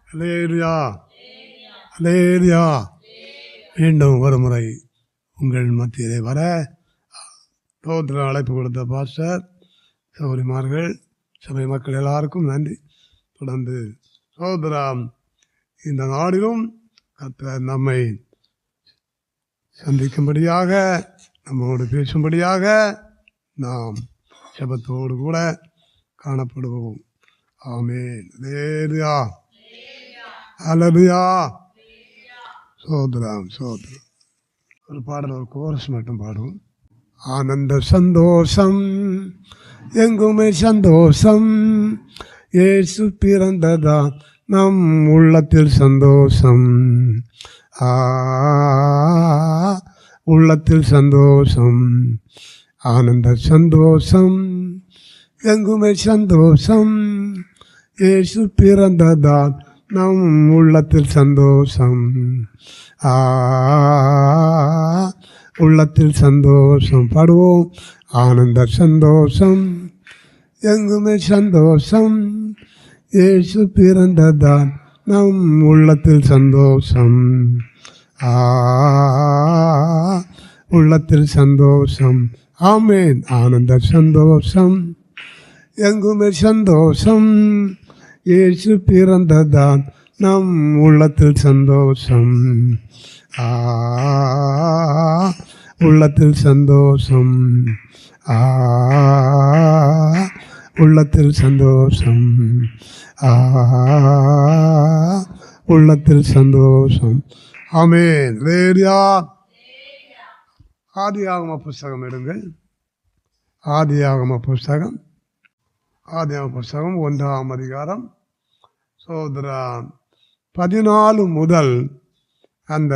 அல்லேலூயா, அல்லேலூயா. மீண்டும் ஒரு முறை உங்கள் மத்தியிலே வர தோற்ற அழைப்பு கொடுத்த பாஸ்டர் சௌரிமார்கள் சபை மக்கள் எல்லாருக்கும் நன்றி. தொடர்ந்து சகோதரம் இந்த நாளிலும் கர்த்தர் நம்மை சந்திக்கும்படியாக, நம்மோடு பேசும்படியாக நாம் ஜெபத்தோடு கூட காணப்படுவோம். ஆமென். அல்லேலூயா, அல்லேலூயா. சோதரம் சோதரம் ஒரு பாடல், ஒரு கோரஸ் மட்டும் பாடுவோம். ஆனந்த சந்தோஷம், எங்குமே சந்தோஷம், இயேசு பிறந்ததா நம் உள்ளத்தில் சந்தோஷம். உள்ளத்தில் சந்தோஷம், ஆனந்த சந்தோஷம், எங்குமே சந்தோஷம், இயேசு பிறந்ததால் நம் உள்ளத்தில் சந்தோஷம். உள்ளத்தில் சந்தோஷம் பாடுவோம். ஆனந்த சந்தோஷம், எங்குமே சந்தோஷம், இயேசு பிறந்ததால் நம் உள்ளத்தில் சந்தோஷம். உள்ளத்தில் சந்தோஷம். ஆமென். ஆனந்த சந்தோஷம், எங்குமே சந்தோஷம், இயேசு பிறந்ததால் நம் உள்ளத்தில் சந்தோஷம். உள்ளத்தில் சந்தோஷம், உள்ளத்தில் சந்தோஷம், உள்ளத்தில் சந்தோஷம். ஆமென். அல்லேலூயா. ஆதியாகம புஸ்தகம் எடுங்கள். ஆதியாகம புஸ்தகம் 1ஆம் அதிகாரம் சோதரம் 14 முதல் அந்த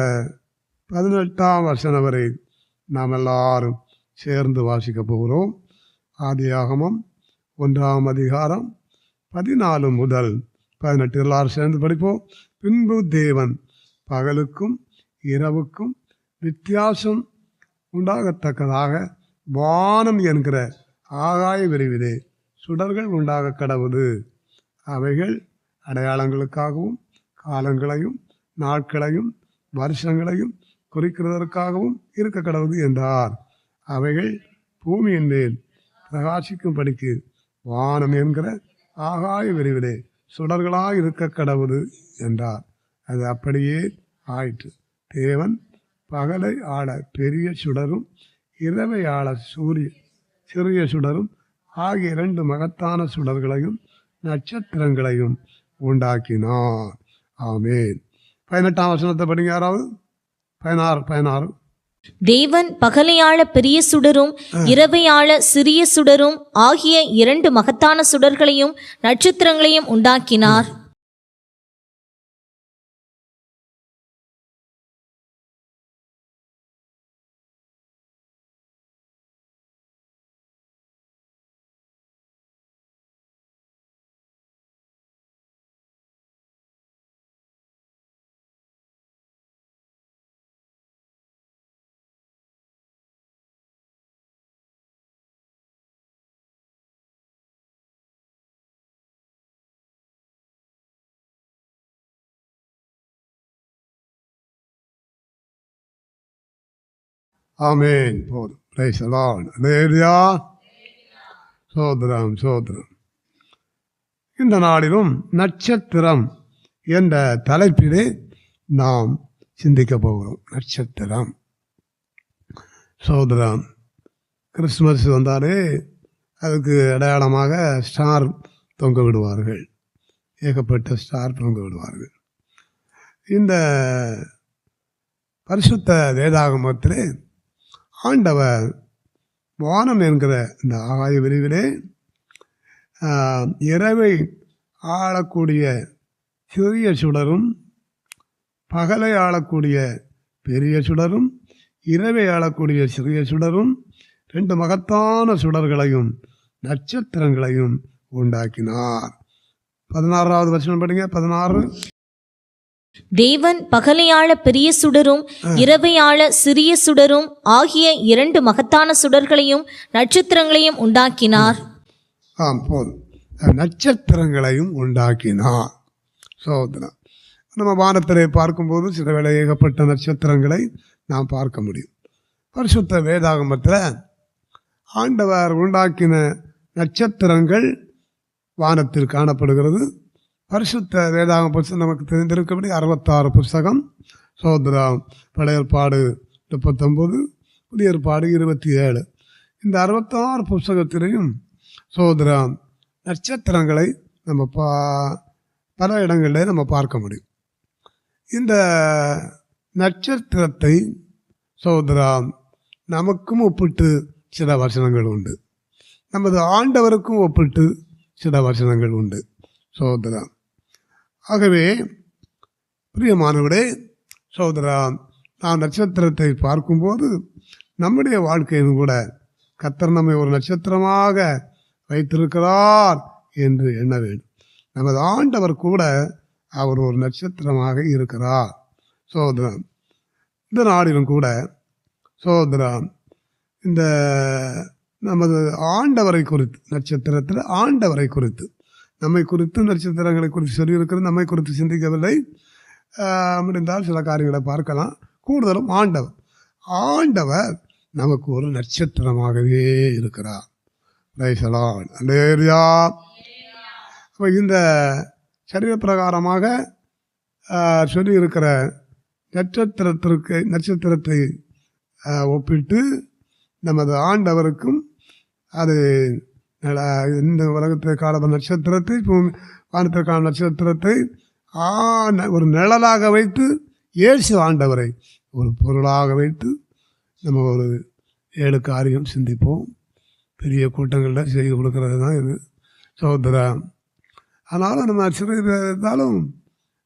18ஆம் வசனம் வரை நாம் எல்லாரும் சேர்ந்து வாசிக்க போகிறோம். ஆதியாகமம் 1ஆம் அதிகாரம் 14 முதல் 18 எல்லாரும் சேர்ந்து படிப்போம். பின்பு தேவன் பகலுக்கும் இரவுக்கும் வித்தியாசம் உண்டாகத்தக்கதாக வானம் என்கிற ஆகாய விரிவிலே சுடர்கள் உண்டாக கடவுது. அவைகள் அடையாளங்களுக்காகவும் காலங்களையும் நாட்களையும் வருஷங்களையும் குறிக்கிறதற்காகவும் இருக்க கடவுது என்றார். அவைகள் பூமியின் மேல் பிரகாசிக்கும்படிக்கு வானம் என்கிற ஆகாய விரிவிலே சுடர்களாக இருக்க கடவுது என்றார். அது அப்படியே ஆயிற்று. தேவன் பகலை ஆள பெரிய சுடரும் இரவை ஆள சிறிய சுடரும் ஆகிய 2 மகத்தான சுடர்களையும் நட்சத்திரங்களையும் உண்டாக்கினார். ஆமென். 18ஆம் வசனத்தை படிங்க யாராவது. 16. தேவன் பகலையாள பெரிய சுடரும் இரவையாள சிறிய சுடரும் ஆகிய 2 மகத்தான சுடர்களையும் நட்சத்திரங்களையும் உண்டாக்கினார். ஆமென். போதும். Praise the Lord. அல்லேலூயா. சோதரம் சோதரம். இந்த நாளிலும் நட்சத்திரம் என்ற தலைப்பிலே நாம் சிந்திக்க போகிறோம். நட்சத்திரம். சோதரம். கிறிஸ்துமஸ் வந்தாலே அதுக்கு அடையாளமாக ஸ்டார் தொங்க விடுவார்கள். ஏகப்பட்ட ஸ்டார் தொங்க விடுவார்கள். இந்த பரிசுத்த வேதாகமத்திலே ஆண்டவர் வானம் என்கிற இந்த ஆகாய விரிவிலே இரவை ஆளக்கூடிய சிறிய சுடரும் பகலை ஆளக்கூடிய பெரிய சுடரும் இரவை ஆளக்கூடிய சிறிய சுடரும் 2 மகத்தான சுடர்களையும் நட்சத்திரங்களையும் உண்டாக்கினார். 16வது வசனம் படிங்க. 16. தேவன் பகலையாள பெரிய சுடரும் இரவையாள சிறிய சுடரும் ஆகிய 2 மகத்தான சுடர்களையும் நட்சத்திரங்களையும் உண்டாக்கினார். போதும். நட்சத்திரங்களையும் உண்டாக்கினார். சோதனம். நம்ம வானத்திலே பார்க்கும்போது சில வேளை ஏகப்பட்ட நட்சத்திரங்களை நாம் பார்க்க முடியும். பரிசுத்த வேதாகமத்தில் ஆண்டவர் உண்டாக்கின நட்சத்திரங்கள் வானத்தில் காணப்படுகிறது. பரிசுத்த வேதாகம புத்தகம் நமக்கு தெரிந்திருக்கபடி 66 புஸ்தகம். சோதரம் பழைய ஏற்பாடு 39, புதிய ஏற்பாடு 27. இந்த 66 புஸ்தகத்திலையும் சோதரம் நட்சத்திரங்களை நம்ம பல இடங்களில் நம்ம பார்க்க முடியும். இந்த நட்சத்திரத்தை சோதரம் நமக்கும் ஒப்பிட்டு சில வசனங்கள் உண்டு, நமது ஆண்டவருக்கும் ஒப்பிட்டு சில வசனங்கள் உண்டு சோதரம். ஆகவே பிரியமானவரே சோதரா, நாம் நட்சத்திரத்தை பார்க்கும்போது நம்முடைய வாழ்க்கையிலும் கூட கர்த்தர் நம்மை ஒரு நட்சத்திரமாக வைத்திருக்கிறார் என்று எண்ண வேண்டும். நமது ஆண்டவர் கூட அவர் ஒரு நட்சத்திரமாக இருக்கிறார் சோதரன். இந்த நாளிலும் கூட சோதரன் இந்த நமது ஆண்டவரை குறித்து, நட்சத்திரத்தில் ஆண்டவரை குறித்து, நம்மை குறித்து நட்சத்திரங்களை குறித்து சொல்லியிருக்கிறது, நம்மை குறித்து சிந்திக்கவில்லை. முடிந்தால் சில காரியங்களை பார்க்கலாம். கூடுதலும் ஆண்டவர் நமக்கு ஒரு நட்சத்திரமாகவே இருக்கிறார். அப்போ இந்த சரீர பிரகாரமாக சொல்லியிருக்கிற நட்சத்திரத்தை ஒப்பிட்டு நமது ஆண்டவருக்கும் அது இந்த உலகத்தை கால நட்சத்திரத்தை, வானத்தை கால நட்சத்திரத்தை ஒரு நிழலாக வைத்து, இயேசு ஆண்டவரை ஒரு பொருளாக வைத்து நம்ம ஒரு 7 காரியம் சிந்திப்போம். பெரிய கூட்டங்களில் செய்து கொடுக்கறது தான் இது சகோதரா. அதனால் நம்ம சிறிதாலும்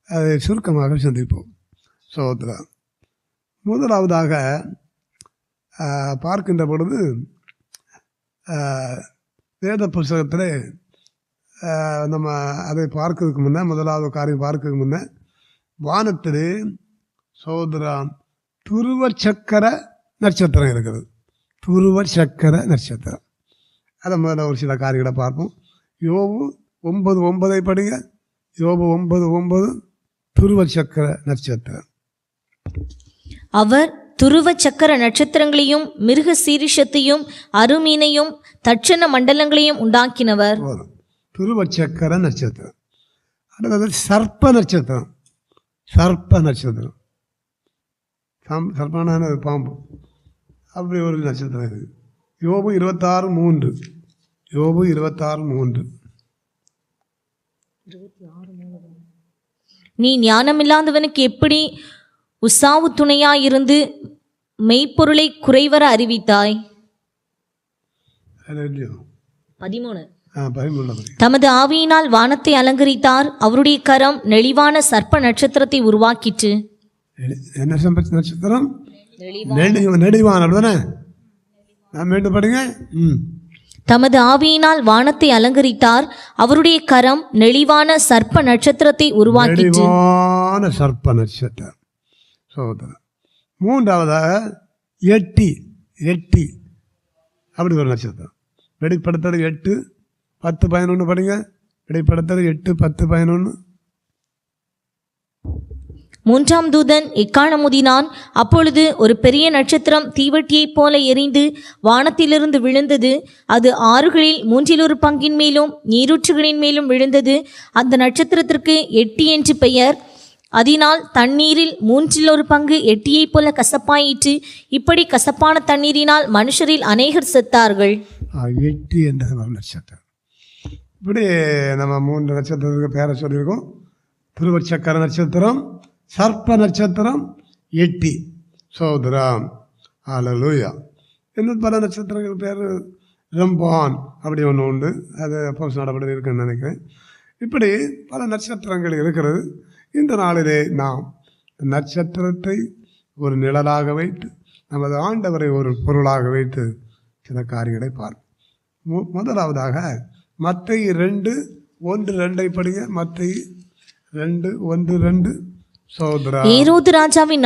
அதை சுருக்கமாக சிந்திப்போம் சகோதரா. முதலாவதாக பார்க்கின்ற பொழுது வேத புஸ்தகத்தில் நம்ம அதை பார்க்கறதுக்கு முன்னே, முதலாவது காரியம் பார்க்கறதுக்கு முன்னே, வானத்திலே சகோதரா துருவ சக்கர நட்சத்திரம் இருக்கிறது. துருவ சக்கர நட்சத்திரம், அதை முதல்ல ஒரு சில காரியங்களை பார்ப்போம். யோபு 9:9 படிங்க. யோபு 9:9 துருவ சக்கர நட்சத்திரம். அவர் துருவ சக்கர நட்சத்திரங்களையும் மிருக சீரிஷத்தையும் அருமீனையும் தட்சண மண்டலங்களையும் உண்டாக்கினவர். துருவ சக்கர நட்சத்திரம். அடுத்தது சர்ப்ப நட்சத்திரம். சர்ப்ப நட்சத்திரம், சர்ப்பனான பாம்பு, அப்படி ஒரு நட்சத்திரம் இருக்குது. யோபு 26:3. யோபு 26:3. நீ ஞானமில்லாதவனுக்கு எப்படி உசாவு துணையாயிருந்து மெய்ப்பொருளை குறைவர அறிவித்தாய். 13. தமது ஆவியினால் வானத்தை அலங்கரித்தார், அவருடைய கரம் நெளிவான சர்ப்ப நட்சத்திரத்தை உருவாக்கிற்று. என்ன நட்சத்திரம்? நெளிவான. படிங்க. தமது ஆவியினால் வானத்தை அலங்கரித்தார், அவருடைய கரம் நெளிவான சர்ப்ப நட்சத்திரத்தை உருவாக்கிற்று. நெளிவான சர்ப்ப நட்சத்திரம் சகோதரன். மூன்றாவதாக எட்டி. அப்படி ஒரு நட்சத்திரம். வெளிப்படுத்தல் 8:10-11 படிங்க. வெளிப்படுத்தல் 8:10-11. 3ஆம் தூதன் எக்காளமுதினான். அப்பொழுது ஒரு பெரிய நட்சத்திரம் தீவட்டியைப் போல எரிந்து வானத்திலிருந்து விழுந்தது. அது ஆறுகளில் 1/3 பங்கின் மேலும் நீரூற்றுகளின் மேலும் விழுந்தது. அந்த நட்சத்திரத்திற்கு எட்டி என்று பெயர். அதனால் தண்ணீரில் 1/3 பங்கு எட்டியைப் போல கசப்பாயிற்று. இப்படி கசப்பான தண்ணீரினால் மனுஷரில் அநேகர் செத்தார்கள். எட்டி என்ற நட்சத்திரம். இப்படி நம்ம 3 நட்சத்திரத்துக்கு பேரை சொல்லியிருக்கோம். திருவச்சக்கர நட்சத்திரம், சர்ப்ப நட்சத்திரம், எட்டி. சோதரம். ஹல்லேலூயா. இன்னும் பல நட்சத்திரங்கள் பேர் ரம்பான் அப்படி ஒன்று உண்டு. அது அப்போஸ் நடப்படி இருக்குன்னு நினைக்கிறேன். இப்படி பல நட்சத்திரங்கள் இருக்கிறது. இந்த நாளிலே நாம் நட்சத்திரத்தை ஒரு நிழலாக வைத்து, நமது ஆண்டவரை ஒரு பொருளாக வைத்து சில காரியங்களை பார்ப்போம். முதலாவதாக மத்தேயு 2:1-2 படிங்க. மத்தேயு 2:1-2. ஏரோது ராஜாவின்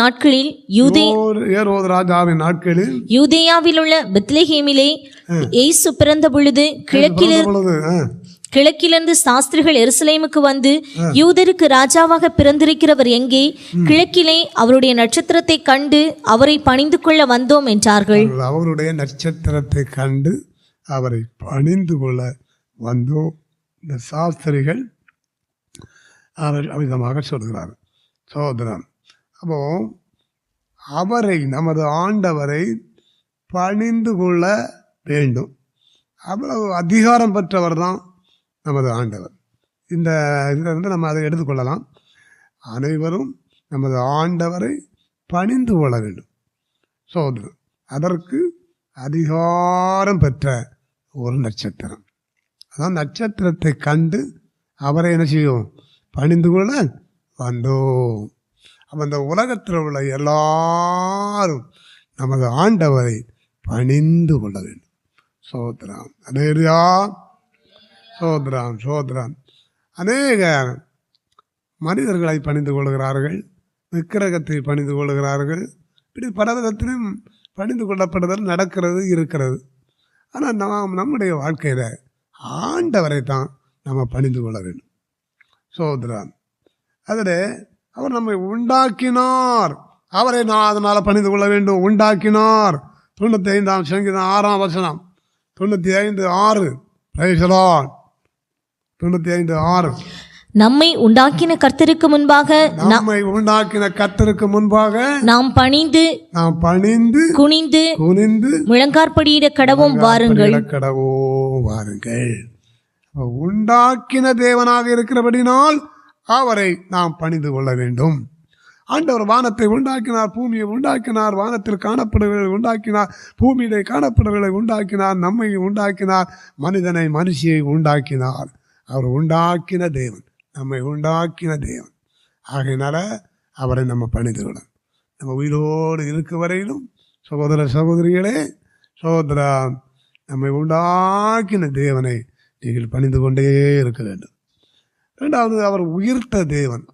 நாட்களில் யூதேயாவில் உள்ள பெத்லெகேமிலே இயேசு பிறந்த பொழுது கிழக்கிலிருந்து சாஸ்திரிகள் எருசலேமுக்கு வந்து, யூதருக்கு ராஜாவாக பிறந்திருக்கிறவர் எங்கே? கிழக்கிலே அவருடைய நட்சத்திரத்தை கண்டு அவரை பணிந்து கொள்ள வந்தோம் என்றார்கள். அவருடைய நட்சத்திரத்தை கண்டு அவரை பணிந்து கொள்ள வந்தோம். இந்த சாஸ்திரிகள் அவர் அமிதமாக சொல்கிறார். சோதரன் அப்போ அவரை, நமது ஆண்டவரை பணிந்து கொள்ள வேண்டும். அவ்வளவு அதிகாரம் பெற்றவர் தான் நமது ஆண்டவர். இந்த இதிலிருந்து நம்ம அதை எடுத்துக்கொள்ளலாம். அனைவரும் நமது ஆண்டவரை பணிந்து கொள்ள வேண்டும். சோதரன் அதற்கு அதிகாரம் பெற்ற ஒரு நட்சத்திரம். அதான் நட்சத்திரத்தை கண்டு அவரை என்ன செய்யும்? பணிந்து கொள்ள வந்தோம். அப்போ இந்த உலகத்தில் உள்ள எல்லாரும் நமது ஆண்டவரை பணிந்து கொள்ள வேண்டும். சோத்ராம் அநேரியா சோத்ராம் சோத்ராம். அநேக மனிதர்களை பணிந்து கொள்கிறார்கள், விக்கிரகத்தை பணிந்து கொள்கிறார்கள். இப்படி பல விதத்திலும் பணிந்து கொள்ளப்படுதல் நடக்கிறது, இருக்கிறது. ஆனால் நம்முடைய வாழ்க்கையில் ஆண்டவரை தான் நம்ம பணிந்து கொள்ள வேண்டும். சோத்ராம் அதில் அவர் நம்மை உண்டாக்கினார், அவரை நான் அதனால் பணிந்து கொள்ள வேண்டும். உண்டாக்கினார். 95ஆம் சங்கீதம் 6ஆம் வசனம், 95:6. 95:6. நம்மை உண்டாக்கின கர்த்தருக்கு முன்பாக, நம்மை உண்டாக்கின கர்த்தருக்கு முன்பாக நாம் பணிந்து குனிந்து முழங்காற்படியிட கடவும் வாருங்கள். உண்டாக்கின தேவனாக இருக்கிறபடினால் அவரை நாம் பணிந்து கொள்ள வேண்டும். ஆண்டவர் வானத்தை உண்டாக்கினார், பூமியை உண்டாக்கினார், வானத்தில் காணப்படுகளை உண்டாக்கினார், பூமியிலே காணப்படுகளை உண்டாக்கினார், நம்மை உண்டாக்கினார், மனிதனை மனுஷியை உண்டாக்கினார். அவர் உண்டாக்கின தேவன், நம்மை உண்டாக்கின தேவன். ஆகையினால அவரை நம்ம பணிந்து கொள்ள, நம்ம உயிரோடு இருக்க வரையிலும் சகோதர சகோதரிகளே, சகோதரா, நம்மை உண்டாக்கின தேவனை நீங்கள் பணிந்து கொண்டே இருக்க வேண்டும். ரெண்டாவது, அவர் உயிர்த்த தேவன்.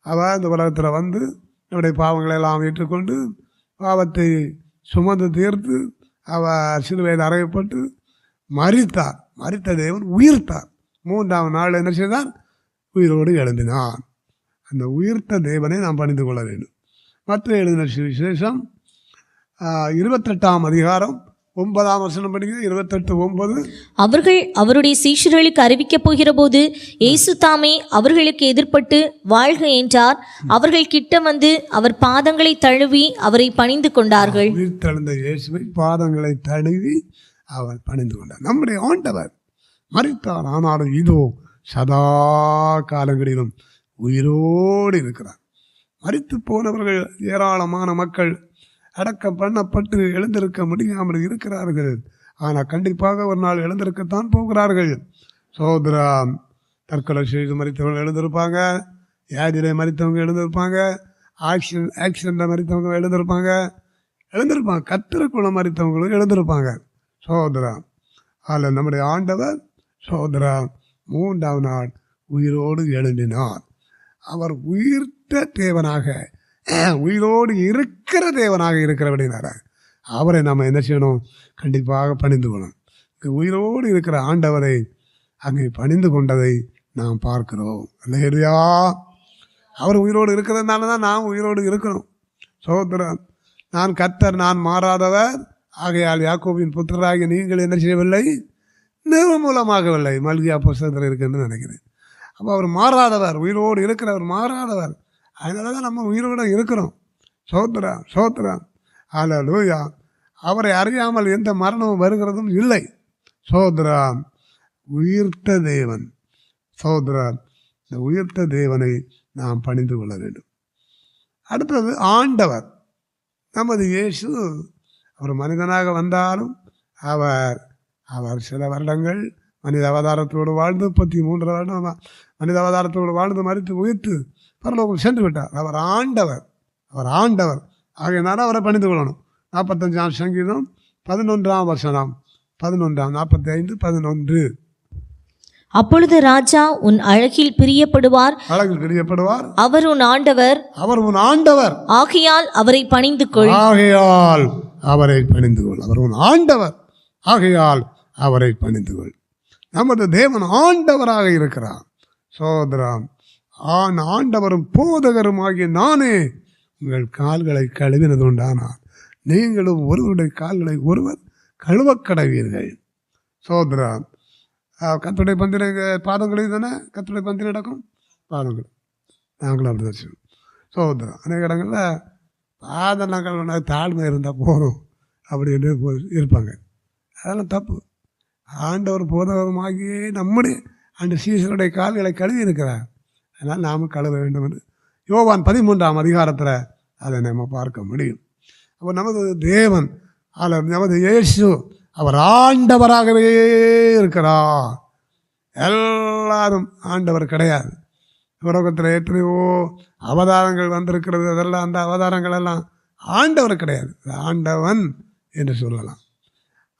அவர் இந்த உலகத்தில் வந்து நம்முடைய பாவங்களை எல்லாம் ஏற்றுக்கொண்டு பாவத்தை சுமந்து தீர்த்து அவர் சிலுவையில் அறையப்பட்டு மரித்தார். மரித்த தேவன் உயிர்த்தார். 3ஆம் நாள் என்ன செய்தார்? உயிரோடு எழுந்தினார். அந்த உயிர்த்த தேவனை நாம் பணிந்து கொள்ள வேண்டும். மற்ற எழுதின சுவிசேஷம் 28ஆம் அதிகாரம் 9ஆம் வசனம் படிங்க. 28:9. அவர்கள் அவருடைய சீஷர்களுக்கு அறிவிக்கப் போகிற போது இயேசு தாமே அவர்களுக்கு எதிர்பட்டு வாழ்க என்றார். அவர்கள் கிட்ட வந்து அவர் பாதங்களை தழுவி அவரை பணிந்து கொண்டார்கள். உயிர்த்தெழுந்த இயேசுவை பாதங்களை தழுவி அவர் பணிந்து கொண்டார். நம்முடைய ஆண்டவர் மரித்தார், ஆனாலும் இதோ சதா காலங்களிலும் உயிரோடு இருக்கிறார். மரித்து போனவர்கள் ஏராளமான மக்கள் அடக்கம் பண்ணப்பட்டு எழுந்திருக்க முடியாமல் இருக்கிறார்கள். ஆனால் கண்டிப்பாக ஒரு நாள் எழுந்திருக்கத்தான் போகிறார்கள். சோதரா, தற்கொலை செய்து மறித்தவங்க எழுந்திருப்பாங்க, வியாதியிலே மறித்தவங்க எழுந்திருப்பாங்க, ஆக்சிடென்ட்டில் மறித்தவங்க எழுந்திருப்பாங்க, கத்திரக்குள்ள மறித்தவங்களும் எழுந்திருப்பாங்க. சோதரா, அதில் நம்முடைய ஆண்டவர் சோதரா 3ஆம் நாள் உயிரோடு எழுந்தினார். அவர் உயிர்த்த தேவனாக, உயிரோடு இருக்கிற தேவனாக இருக்கிறபடினார அவரை நம்ம என்ன செய்யணும்? கண்டிப்பாக பணிந்து கொள்ளணும். உயிரோடு இருக்கிற ஆண்டவரை அங்கே பணிந்து கொண்டதை நாம் பார்க்கிறோம். அல்லேலூயா. அவர் உயிரோடு இருக்கிறதுனால தான் நாம் உயிரோடு இருக்கிறோம். சகோதரன், நான் கர்த்தர், நான் மாறாதவர், ஆகையால் யாக்கோபின் புத்திரராகிய நீங்கள் என்ன செய்யவில்லை? நிர்மூலமாகவில்லை. மல்கியா புஸ்தகத்தில் இருக்குன்னு நினைக்கிறேன். அப்போ அவர் மாறாதவர், உயிரோடு இருக்கிறவர் மாறாதவர். அதனால தான் நம்ம உயிரோடு இருக்கிறோம். சோத்ரா சோத்ரா அல்லேலூயா. அவரை அறியாமல் எந்த மரணமும் வருகிறதும் இல்லை. சோத்ரா, உயிர்த்த தேவன். சோத்ரா, இந்த உயிர்த்த தேவனை நாம் பணிந்து கொள்ள வேண்டும். அடுத்தது ஆண்டவர். நமது இயேசு அவர் மனிதனாக வந்தாலும் அவர் சில வருடங்கள் மனித அவதாரத்தோடு வாழ்ந்து 33 வருடம் மனித அவதாரத்தோடு வாழ்ந்து மரித்து உயிர்த்து பரலோகம் சென்று விட்டார். அவர் ஆண்டவர், அவர் ஆண்டவர். ஆகையினால அவரை பணிந்து கொள்ளணும். 45ஆம் சங்கீதம் 11ஆம் வசனம், 45:11. அப்பொழுது ராஜா உன் அழகில் பிரியப்படுவார், அவர் உன் ஆண்டவர், ஆகையால் அவரை பணிந்து கொள். ஆகையால் அவரை பணிந்து கொள். அவர் உன் ஆண்டவர், ஆகையால் அவரை பணிந்து கொள். நமது தேவன் ஆண்டவராக இருக்கிறார். சோதரம் ஆண்டவரும் போதகரும் ஆகிய நானே உங்கள் கால்களை கழுவினது உண்டானார். நீங்களும் ஒருவருடைய கால்களை ஒருவர் கழுவக் கடவீர்கள். சோதரம் கர்த்தருடைய பந்திர பாதங்களில் தானே கர்த்தருடைய பந்திர நடக்கும் பாதங்கள். நாங்களும் அப்படி தான் செய்வோம். சோதரம் அநேக இடங்களில் பாதங்கள் தாழ்மை இருந்தால் போதும் அப்படின்னு இருப்பாங்க. அதெல்லாம் தப்பு. ஆண்டவர் போதகமாகியே நம்முடைய அந்த சீசருடைய கால்களை கழுவி இருக்கிறார். அதனால் நாம் கழுவ வேண்டும் என்று யோவான் 13ஆம் அதிகாரத்தில் அதை நம்ம பார்க்க முடியும். அப்போ நமது தேவன் நமது இயேசு அவர் ஆண்டவராகவே இருக்கிறார். எல்லாரும் ஆண்டவர் கிடையாது. உலகத்தில் எத்தனையோ அவதாரங்கள் வந்திருக்கிறது. அதெல்லாம் அந்த அவதாரங்கள் எல்லாம் ஆண்டவர் கிடையாது, ஆண்டவன் என்று சொல்லலாம்.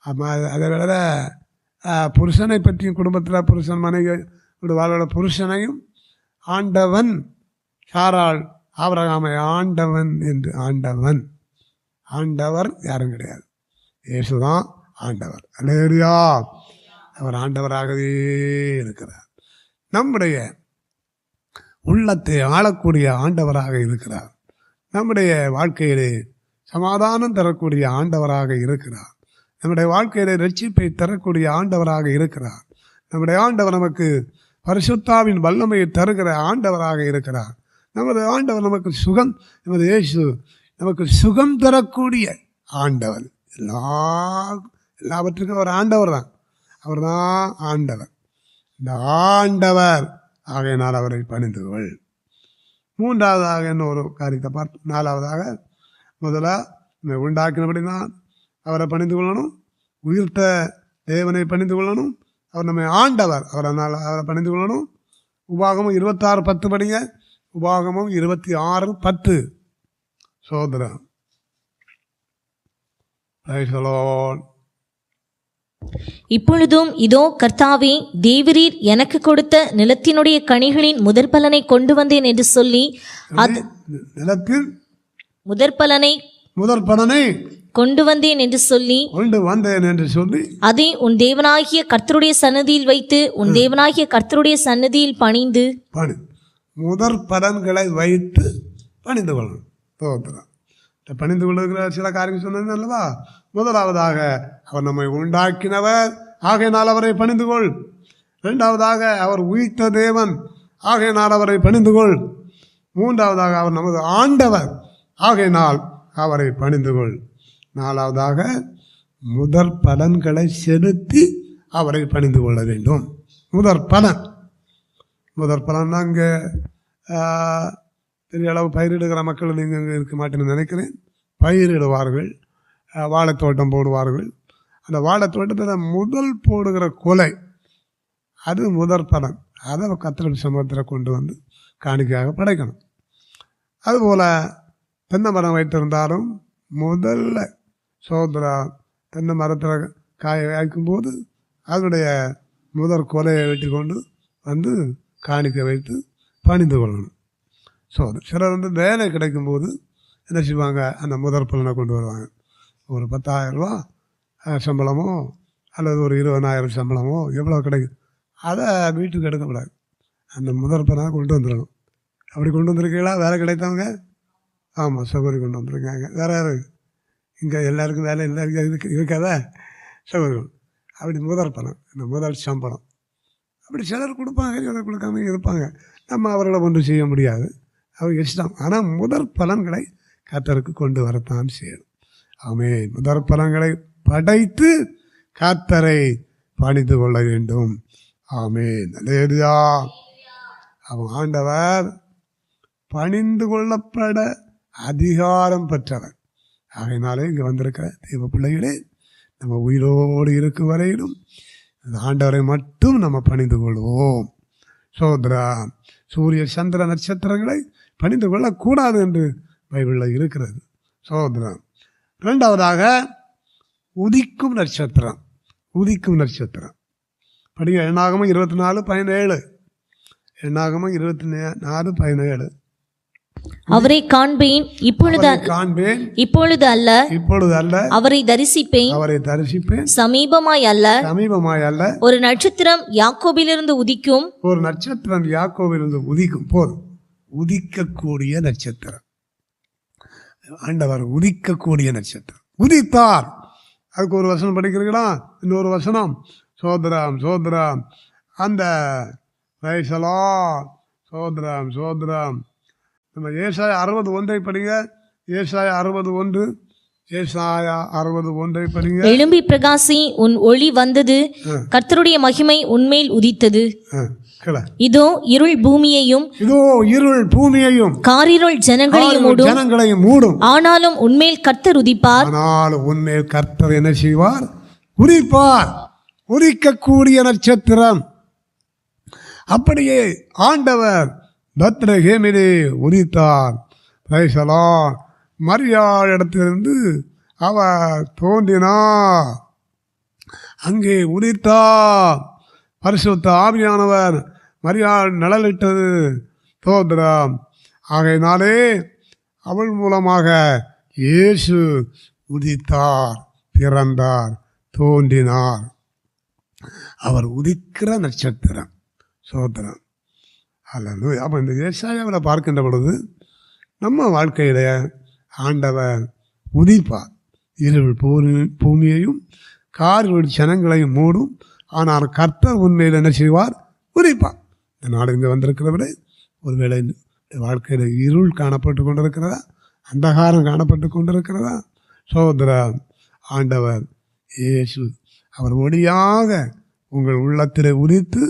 அப்போ அதை விட புருஷனை பற்றியும் குடும்பத்தில் புருஷன் மனைவி வாழ்வோட புருஷனையும் ஆண்டவன், சாராள் ஆபிரகாமை ஆண்டவன் என்று ஆண்டவர் யாரும் கிடையாது, இயேசுதான் ஆண்டவர். அல்லேலூயா. அவர் ஆண்டவராகவே இருக்கிறார். நம்முடைய உள்ளத்தை ஆளக்கூடிய ஆண்டவராக இருக்கிறார். நம்முடைய வாழ்க்கையிலே சமாதானம் தரக்கூடிய ஆண்டவராக இருக்கிறார். நம்முடைய வாழ்க்கையிலே ரட்சிப்பை தரக்கூடிய ஆண்டவராக இருக்கிறார். நம்முடைய ஆண்டவர் நமக்கு பரிசுத்தாவின் வல்லமையை தருகிற ஆண்டவராக இருக்கிறார். நமது ஆண்டவர் நமக்கு சுகம், நமது இயேசு நமக்கு சுகம் தரக்கூடிய ஆண்டவர். எல்லாவற்றுக்கும் அவர் ஆண்டவர் தான். அவர் தான் ஆண்டவர். இந்த ஆண்டவர் ஆகையினால் அவரை பணிந்து கொள். மூன்றாவதாக என்ன ஒரு காரியத்தை பார்த்து, நாலாவதாக முதல்ல உண்டாக்கினபடி தான் அவரை பணிந்து கொள்ளணும். உயிர்த்த தேவனை பணிந்து கொள்ளணும். அவர் நம்மை ஆண்டவர், அவரை பணிந்து கொள்ளணும். உபாகமம் 26:10 படிங்க. உபாகமம் 26:10. சோதரம் இப்பொழுதும் இதோ கர்த்தாவே, தேவரீர் எனக்கு கொடுத்த நிலத்தினுடைய கனிகளின் முதற் பலனை கொண்டு வந்தேன் என்று சொல்லி, நிலத்தின் முதற் பலனை கொண்டு வந்தேன் என்று சொல்லி அதை உன் தேவனாகிய கர்த்தருடைய சன்னதியில் வைத்து உன் தேவனாகிய கர்த்தருடைய சன்னதியில் பணிந்து முதற் பலன்களை வைத்து பணிந்து கொள்ளணும். தோத்திரம் பணிந்து கொள்ளுகிற சில காரியம் சொன்னது அல்லவா? முதலாவதாக அவர் நம்மை உண்டாக்கினவர், ஆகையினால் அவரை பணிந்து கொள். இரண்டாவதாக அவர் உயிர்த்த தேவன், ஆகையினால் அவரை பணிந்து கொள். மூன்றாவதாக அவர் நமது ஆண்டவர், ஆகையினால் அவரை பணிந்து கொள். நாலாவதாக முதற் பலன்களை செலுத்தி அவரை பணிந்து கொள்ள வேண்டும். முதற் பலன் அங்கே பெரிய அளவு பயிரிடுகிற மக்கள் நீங்கள் இங்கே இருக்க மாட்டேன்னு நினைக்கிறேன். பயிரிடுவார்கள், வாழைத்தோட்டம் போடுவார்கள். அந்த வாழைத்தோட்டத்தில் முதல் போடுகிற கொலை அது முதற் பலன். அதை கர்த்தருடைய சமூகத்தில் கொண்டு வந்து காணிக்கையாக படைக்கணும். அதுபோல் தென்னை மரம் வைத்திருந்தாலும் முதல்ல சோதரா தென்னை மரத்தில் காய வைக்கும்போது அதனுடைய முதற் கொலையை வெட்டி கொண்டு வந்து காணிக்கை வைத்து பணிந்து கொள்ளணும். சிலர் வந்து வேலை கிடைக்கும்போது என்ன செய்வாங்க, அந்த முதற் பலனை கொண்டு வருவாங்க. ஒரு 10,000 ரூபா சம்பளமோ அல்லது ஒரு 20,000 சம்பளமோ எவ்வளோ கிடைக்கும், அதை வீட்டுக்கு எடுக்கக்கூடாது. அந்த முதற் பலனை கொண்டு வந்துடணும். அப்படி கொண்டு வந்திருக்கீங்களா வேலை கிடைத்தவங்க? ஆமாம், சகோதரி கொண்டு வந்திருக்காங்க. வேறு யார் இங்கே எல்லாருக்கும் வேலை எல்லாருக்கும் இருக்காத சகோதரிகள். அப்படி முதற் பலன், இந்த முதல் சம்பளம். அப்படி சிலர் கொடுப்பாங்க, சிலர் கொடுக்காம இருப்பாங்க. நம்ம அவர்களை ஒன்றும் செய்ய முடியாது, அவங்க இஷ்டம். ஆனால் முதற் பலன்களை கர்த்தருக்கு கொண்டு வரத்தான் செய்யணும். ஆமென். முதற் பலன்களை படைத்து கர்த்தரை பணிந்து கொள்ள வேண்டும். ஆமென். அல்லேலூயா. அவன் ஆண்டவர் பணிந்து கொள்ளப்பட அதிகாரம் பெற்றவர். ஆகையினாலே இங்கே வந்திருக்கிற தெய்வ பிள்ளைகளே, நம்ம உயிரோடு இருக்கும் வரையிலும் அந்த ஆண்டவரை மட்டும் நம்ம பணிந்து கொள்வோம். சோதரா சூரிய சந்திர நட்சத்திரங்களை பணிந்து கொள்ளக்கூடாது என்று பைபிளில் இருக்கிறது. சோதரம். இரண்டாவதாக உதிக்கும் நட்சத்திரம். படிங்க. எண்ணாகமம் 24:17. எண்ணாகமம் 24:17. அவரை காண்பேன், இப்பொழுது காண்பேன், இப்பொழுது அல்ல, இப்பொழுது அல்ல. அவரை தரிசிப்பேன், அவரை தரிசிப்பேன், சமீபமாய் அல்ல. சமீபமாய் அல்ல. ஒரு நட்சத்திரம் யாக்கோபிலிருந்து உதிக்கும், ஒரு நட்சத்திரம் யாக்கோபிலிருந்து உதிக்கும். போதும். உதிக்கக்கூடிய நட்சத்திரம். ஆண்டவர் உதிக்கக்கூடிய நட்சத்திரம். உதித்தார். அதுக்கு ஒரு வசனம் படிக்கிறீங்களா? இன்னொரு வசனம், சோதராம் சோதராம் அந்த ரைசலா சோதராம் சோதராம். நம்ம ஏசாயா 61 படிங்க. ஏசாயா 61, ஏசாயா 61 படிங்க. எழும்பி பிரகாசி, உன் ஒளி வந்தது, கர்த்தருடைய மகிமை உன்மேல் உதித்தது. இதோ இருள் பூமியையும், இதோ இருள் பூமியையும், காரிருள் ஜனங்களையும் மூடும். ஆனாலும் உன்மேல் கர்த்தர் உதிப்பார். ஆனாலும் உன்மேல் கர்த்தர் என்ன செய்வார்? உதிப்பார். உதிக்கக்கூடிய நட்சத்திரம். அப்படியே ஆண்டவர் பெத்லகேமிலே உதித்தார். பிரைசலார். மரியாள் இடத்திலிருந்து அவர் தோன்றினார். அங்கே உதித்தார். பரிசுத்த ஆவியானவர் மரியாள் நிழலிட்டது. தோன்றாம். ஆகையினாலே அவள் மூலமாக இயேசு உதித்தார், பிறந்தார், தோன்றினார். அவர் உதிக்கிற நட்சத்திரம். சோதரம். அல்ல. அப்போ இந்த ஏசாயாவில் பார்க்கின்ற பொழுது நம்ம வாழ்க்கையில ஆண்டவர் உதிப்பார். இருள் பூமியையும் காரிருள் ஜனங்களையும் மூடும். ஆனால் கர்த்தர் உண்மையில் என்ன செய்வார்? உதிப்பார். இந்த நாடு இங்கே வந்திருக்கிறவரை ஒருவேளை வாழ்க்கையில் இருள் காணப்பட்டு கொண்டிருக்கிறதா? அந்தகாரம் காணப்பட்டு கொண்டிருக்கிறதா? சோதரம். ஆண்டவர் இயேசு அவர் ஒளியாக உங்கள் உள்ளத்திலே உதித்து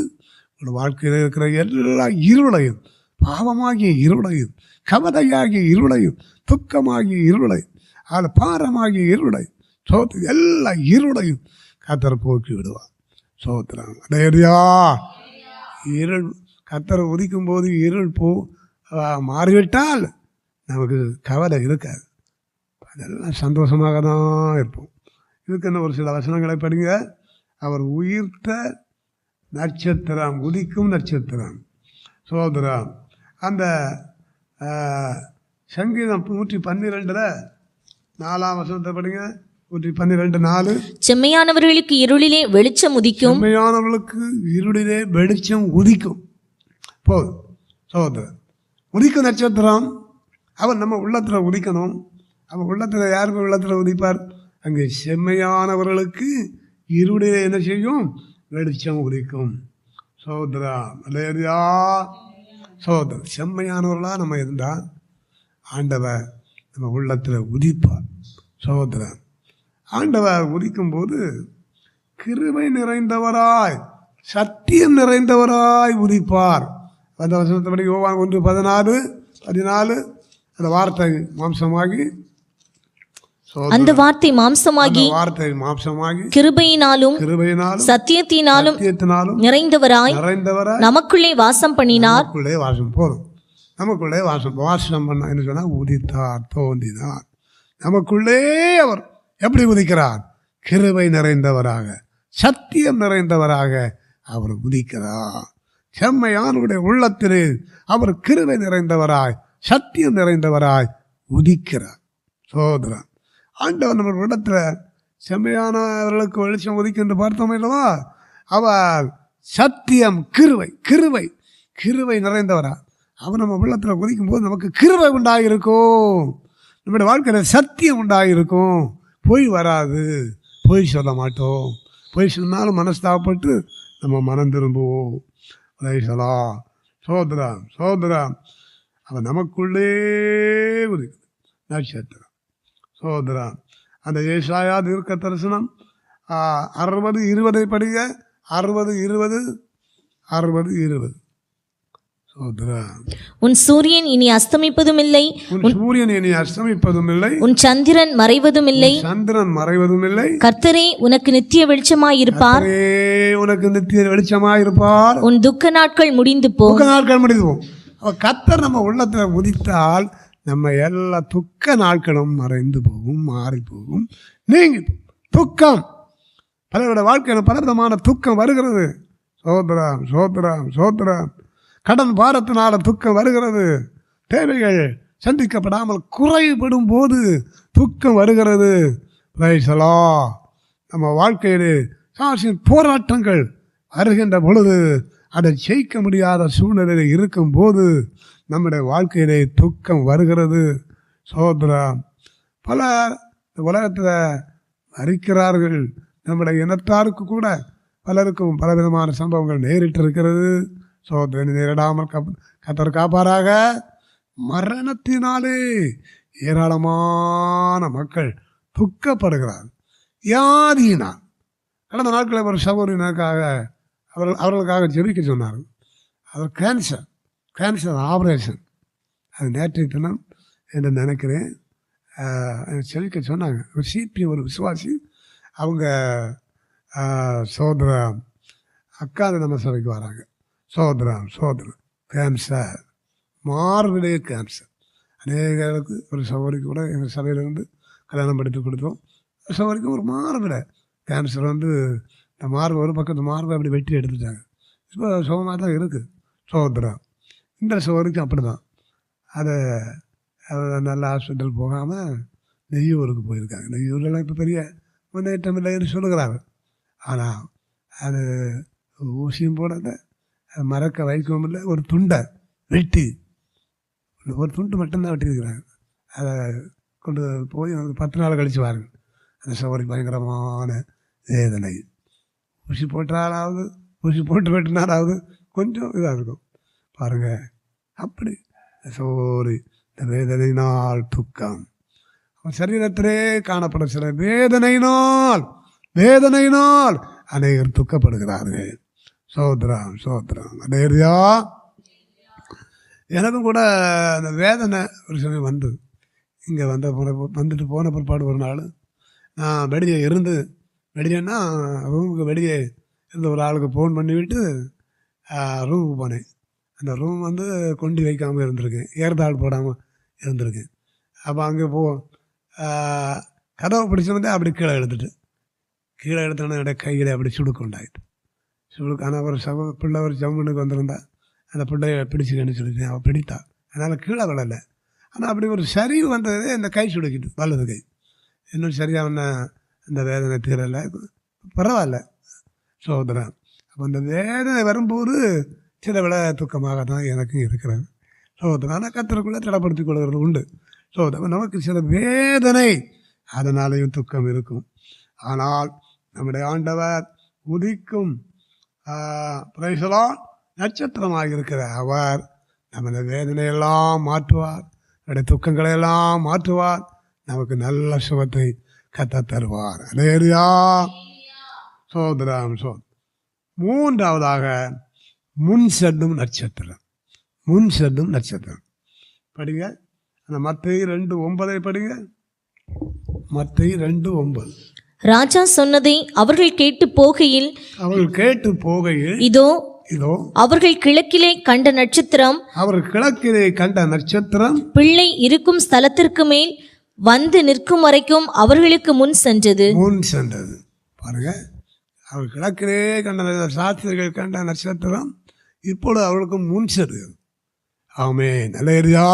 உங்கள் வாழ்க்கையில் இருக்கிற எல்லா இருளையும், பாவமாகிய இருளையும், கவலையாகிய இருளையும், துக்கமாகிய இருளையும், அதில் பாரமாகிய இருளையும், எல்லா இருளையும் கர்த்தர் போக்கி விடுவார். சோத்திரம். அடையா இருள் கர்த்தர் உதிக்கும் போது இருள் மாறிவிட்டால் நமக்கு கவலை இருக்காது. அதெல்லாம் சந்தோஷமாக தான் இருப்போம். இதுக்கு என்ன ஒரு சில வசனங்களை படிங்க. அவர் உயிர்த்த நட்சத்திரம், உதிக்கும் நட்சத்திரம். சோதரம். அந்த சங்கீதம் 112 4ஆம் வசனத்தை படிங்க. 112:4. செம்மையானவர்களுக்கு இருளிலே வெளிச்சம் உதிக்கும். செம்மையானவர்களுக்கு இருளிலே வெளிச்சம் உதிக்கும். போதும். சோதரம். உதிக்கும் நட்சத்திரம். அவர் நம்ம உள்ளத்தில் உதிக்கணும். அவர் உள்ளத்தில் யாருக்கு உள்ளத்தில் உதிப்பார்? அங்கே செம்மையானவர்களுக்கு இருளிலே என்ன செய்யும்? வெளிச்சம் உதிக்கும். சோதரா. அலையா சோதரம். செம்மையானவர்களாக நம்ம இருந்தால் ஆண்டவர் நம்ம உள்ளத்தில் உதிப்பார். சோதரன். ஆண்டவர் உதிக்கும்போது கிருபை நிறைந்தவராய், சத்தியம் நிறைந்தவராய் உதிப்பார். அந்த வசனத்தபடி யோவான் 1:14 அந்த வார்த்தை மாம்சமாகி, அந்த வார்த்தை மாம்சமாகி கிருபையினாலும் சத்தியத்தினாலும் நிறைந்தவராய் நமக்குள்ளே வாசம் பண்ணினார். போதும். நமக்குள்ளே வாசம் பண்ண என்ன சொன்னா? உதித்தார், தோன்றினார். நமக்குள்ளே அவர் எப்படி உதிக்கிறார்? கிருபை நிறைந்தவராக, சத்தியம் நிறைந்தவராக அவர் உதிக்கிறார். செம்மையானுடைய உள்ளத்திலே அவர் கிருபை நிறைந்தவராய், சத்தியம் நிறைந்தவராய் உதிக்கிறார். சோதரன். ஆண்டவர் நம்ம இடத்துல செம்மையானவர்களுக்கு வெளிச்சம் உதிக்கும் என்று பார்த்தோம் இல்லவா? அவர் சத்தியம், கிருபை கிருபை கிருபை நிறைந்தவரா அவர் நம்ம உள்ளத்தில் உதிக்கும் போது நமக்கு கிருபை உண்டாகிருக்கும். நம்முடைய வாழ்க்கையில் சத்தியம் உண்டாகிருக்கும். பொய் வராது. பொய் சொல்ல மாட்டோம். பொய் சொன்னாலும் மனஸ்தாபப்பட்டு நம்ம மனம் திரும்புவோம். சொல்லலாம். சோதரம் சோதரம். அவன் நமக்குள்ளே உதிக்குது நட்சத்திரம். சோதரம். அந்த ஏசாயா தீர்க்க தரிசனம் 60:20 படிங்க. 60:20. உன் சூரியன் இனி அஸ்தமிப்பதும் இல்லை, உன் சந்திரன் மறைவதும் இல்லை. கர்த்தரே உனக்கு நித்திய வெளிச்சமாயிருப்பார். உன் துக்க நாட்கள் முடிந்து போகும். கர்த்தர் நம்ம உள்ளத்தில் உதித்தால் நம்ம எல்லா துக்க நாட்களும் மறைந்து போகும், மாறி போகும், நீங்கி துக்கம். பலருடைய வாழ்க்கையில் பலவிதமான துக்கம் வருகிறது. சோதரம் சோதரம் சோதரம். கடன் பாரத்தினால துக்கம் வருகிறது. தேவைகள் சந்திக்கப்படாமல் குறைபடும் போது துக்கம் வருகிறது. Price the Lord. நம்ம வாழ்க்கையிலே போராட்டங்கள் வருகின்ற பொழுது அதை ஜெயிக்க முடியாத சூழ்நிலையில் இருக்கும்போது நம்முடைய வாழ்க்கையிலே துக்கம் வருகிறது. சகோதரன், பல உலகத்தில் மறிக்கிறார்கள். நம்முடைய இனத்தாருக்கு கூட பலருக்கும் பலவிதமான சம்பவங்கள் நேரிட்டு இருக்கிறது. சகோதரன், நேரிடாமல் கர்த்தர் காப்பாராக. மரணத்தினாலே ஏராளமான மக்கள் துக்கப்படுகிறார். வியாதியினால் கடந்த நாட்களில் ஒரு சகோதரனுக்காக அவர்களுக்காக ஜெபிக்க சொன்னார்கள். அவர் கேன்சர் ஆப்ரேஷன். அது நேற்றைய தினம் என்று நினைக்கிறேன் ஜெபிக்க சொன்னாங்க. ஒரு சிபி ஒரு விசுவாசி, அவங்க சோதர அக்கா நம்ம சபைக்கு வராங்க. சோதரம் கேன்சர், மார்பிலே கேன்சர். அநேகருக்கு ஒரு சகோதரிக்கு கூட எங்கள் சபையிலேருந்து கல்யாணம் படித்து கொடுத்தோம். சகோதரிக்கு ஒரு மார்பில் கேன்சர் வந்து இந்த மார்பு ஒரு பக்கத்து மார்பை அப்படி வெட்டி எடுத்துட்டாங்க. இப்போ சுகமாக தான் இருக்குது. சகோதரம் இந்த சகோதரிக்கு அப்படி தான். அதை நல்ல ஹாஸ்பிட்டல் போகாமல் நெய்யூருக்கு போயிருக்காங்க. நெய்யூரெல்லாம் இப்போ பெரிய முன்னேற்றம் இல்லைன்னு சொல்லுகிறாங்க. ஆனால் அது ஊசியும் போடாத மறக்க வைக்கவும் இல்லை. ஒரு துண்டை வெட்டி, ஒரு துண்டு மட்டும்தான் வெட்டியிருக்கிறாங்க. அதை கொண்டு போய் 10 நாள் கழித்து வாருங்க. அந்த சகோதரி பயங்கரமான வேதனை. ஊசி போட்டாலாவது, ஊசி போட்டு வெட்டினாலாவது கொஞ்சம் இதாக இருக்கும் பாருங்கள். அப்படி சகோதரி இந்த வேதனையினால் துக்கம் அவன் சரீரத்திலே காணப்படும் சில வேதனையினால் அநேகர் துக்கப்படுகிறார்கள். சோதரம் அநேரியா எனக்கும் கூட அந்த வேதனை ஒரு சமயம் வந்தது. இங்கே வந்துட்டு போன பிற்பாடு ஒரு நாள் நான் வெளியேன்னா ரூமுக்கு வெளியே இருந்த ஒரு ஆளுக்கு ஃபோன் பண்ணிவிட்டு ரூமுக்கு போனேன். அந்த ரூம் வந்து கொண்டு வைக்காமல் இருந்திருக்கேன், ஏர்தாள் போடாமல் இருந்திருக்கேன். அப்போ அங்கே கதவை பிடிச்சோன்னே அப்படி கீழே எடுத்தோன்னே என்னுடைய கையில் அப்படி சுடுக்கு உண்டாயிட்டு. ஆனால் ஒரு பிள்ளை ஒரு ஜம்முனுக்கு வந்திருந்தா அந்த பிள்ளைய பிடிச்சிக்கன்னு சொல்லிட்டேன். அவள் பிடித்தா, அதனால் கீழே விழலை. ஆனால் அப்படி ஒரு சரிவு வந்ததே இந்த கை சுடுக்கிட்டு, வலது கை. இன்னும் சரியாக அந்த வேதனை தீரலை, பரவாயில்ல சோதரன். அப்போ அந்த வேதனை வரும்போது சில விட துக்கமாக தான் எனக்கும் இருக்கிறது சோதரன். ஆனால் கர்த்தருக்குள்ளே தடப்படுத்திக் கொள்கிறது உண்டு. சோதரன் நமக்கு சில வேதனை, அதனாலேயும் துக்கம் இருக்கும். ஆனால் நம்முடைய ஆண்டவர் உதிக்கும் பிரைசலால் நட்சத்திரமாக இருக்கிற அவர் நமது வேதனையெல்லாம் மாற்றுவார், நம்முடைய துக்கங்களையெல்லாம் மாற்றுவார், நமக்கு நல்ல சுகத்தை கத்த தருவார். அலேரியா சோதரம். மூன்றாவதாக முன் செல்லும் நட்சத்திரம். படிங்க அந்த மத்தேயு 2:9 படிங்க. மத்தேயு 2:9. ராஜா சொன்னதை அவர்கள் கேட்டு போகையில் இதோ அவர்கள் கிழக்கிலே கண்ட நட்சத்திரம் பிள்ளை இருக்கும் ஸ்தலத்திற்கு மேல் வந்து நிற்கும் வரைக்கும் அவர்களுக்கு முன் சென்றது. பாருங்க, அவர் கிழக்கிலே கண்ட சாஸ்திரிகள் கண்ட நட்சத்திரம் இப்பொழுது அவர்களுக்கு முன் செல்கிறது. ஆமென். அல்லேலூயா.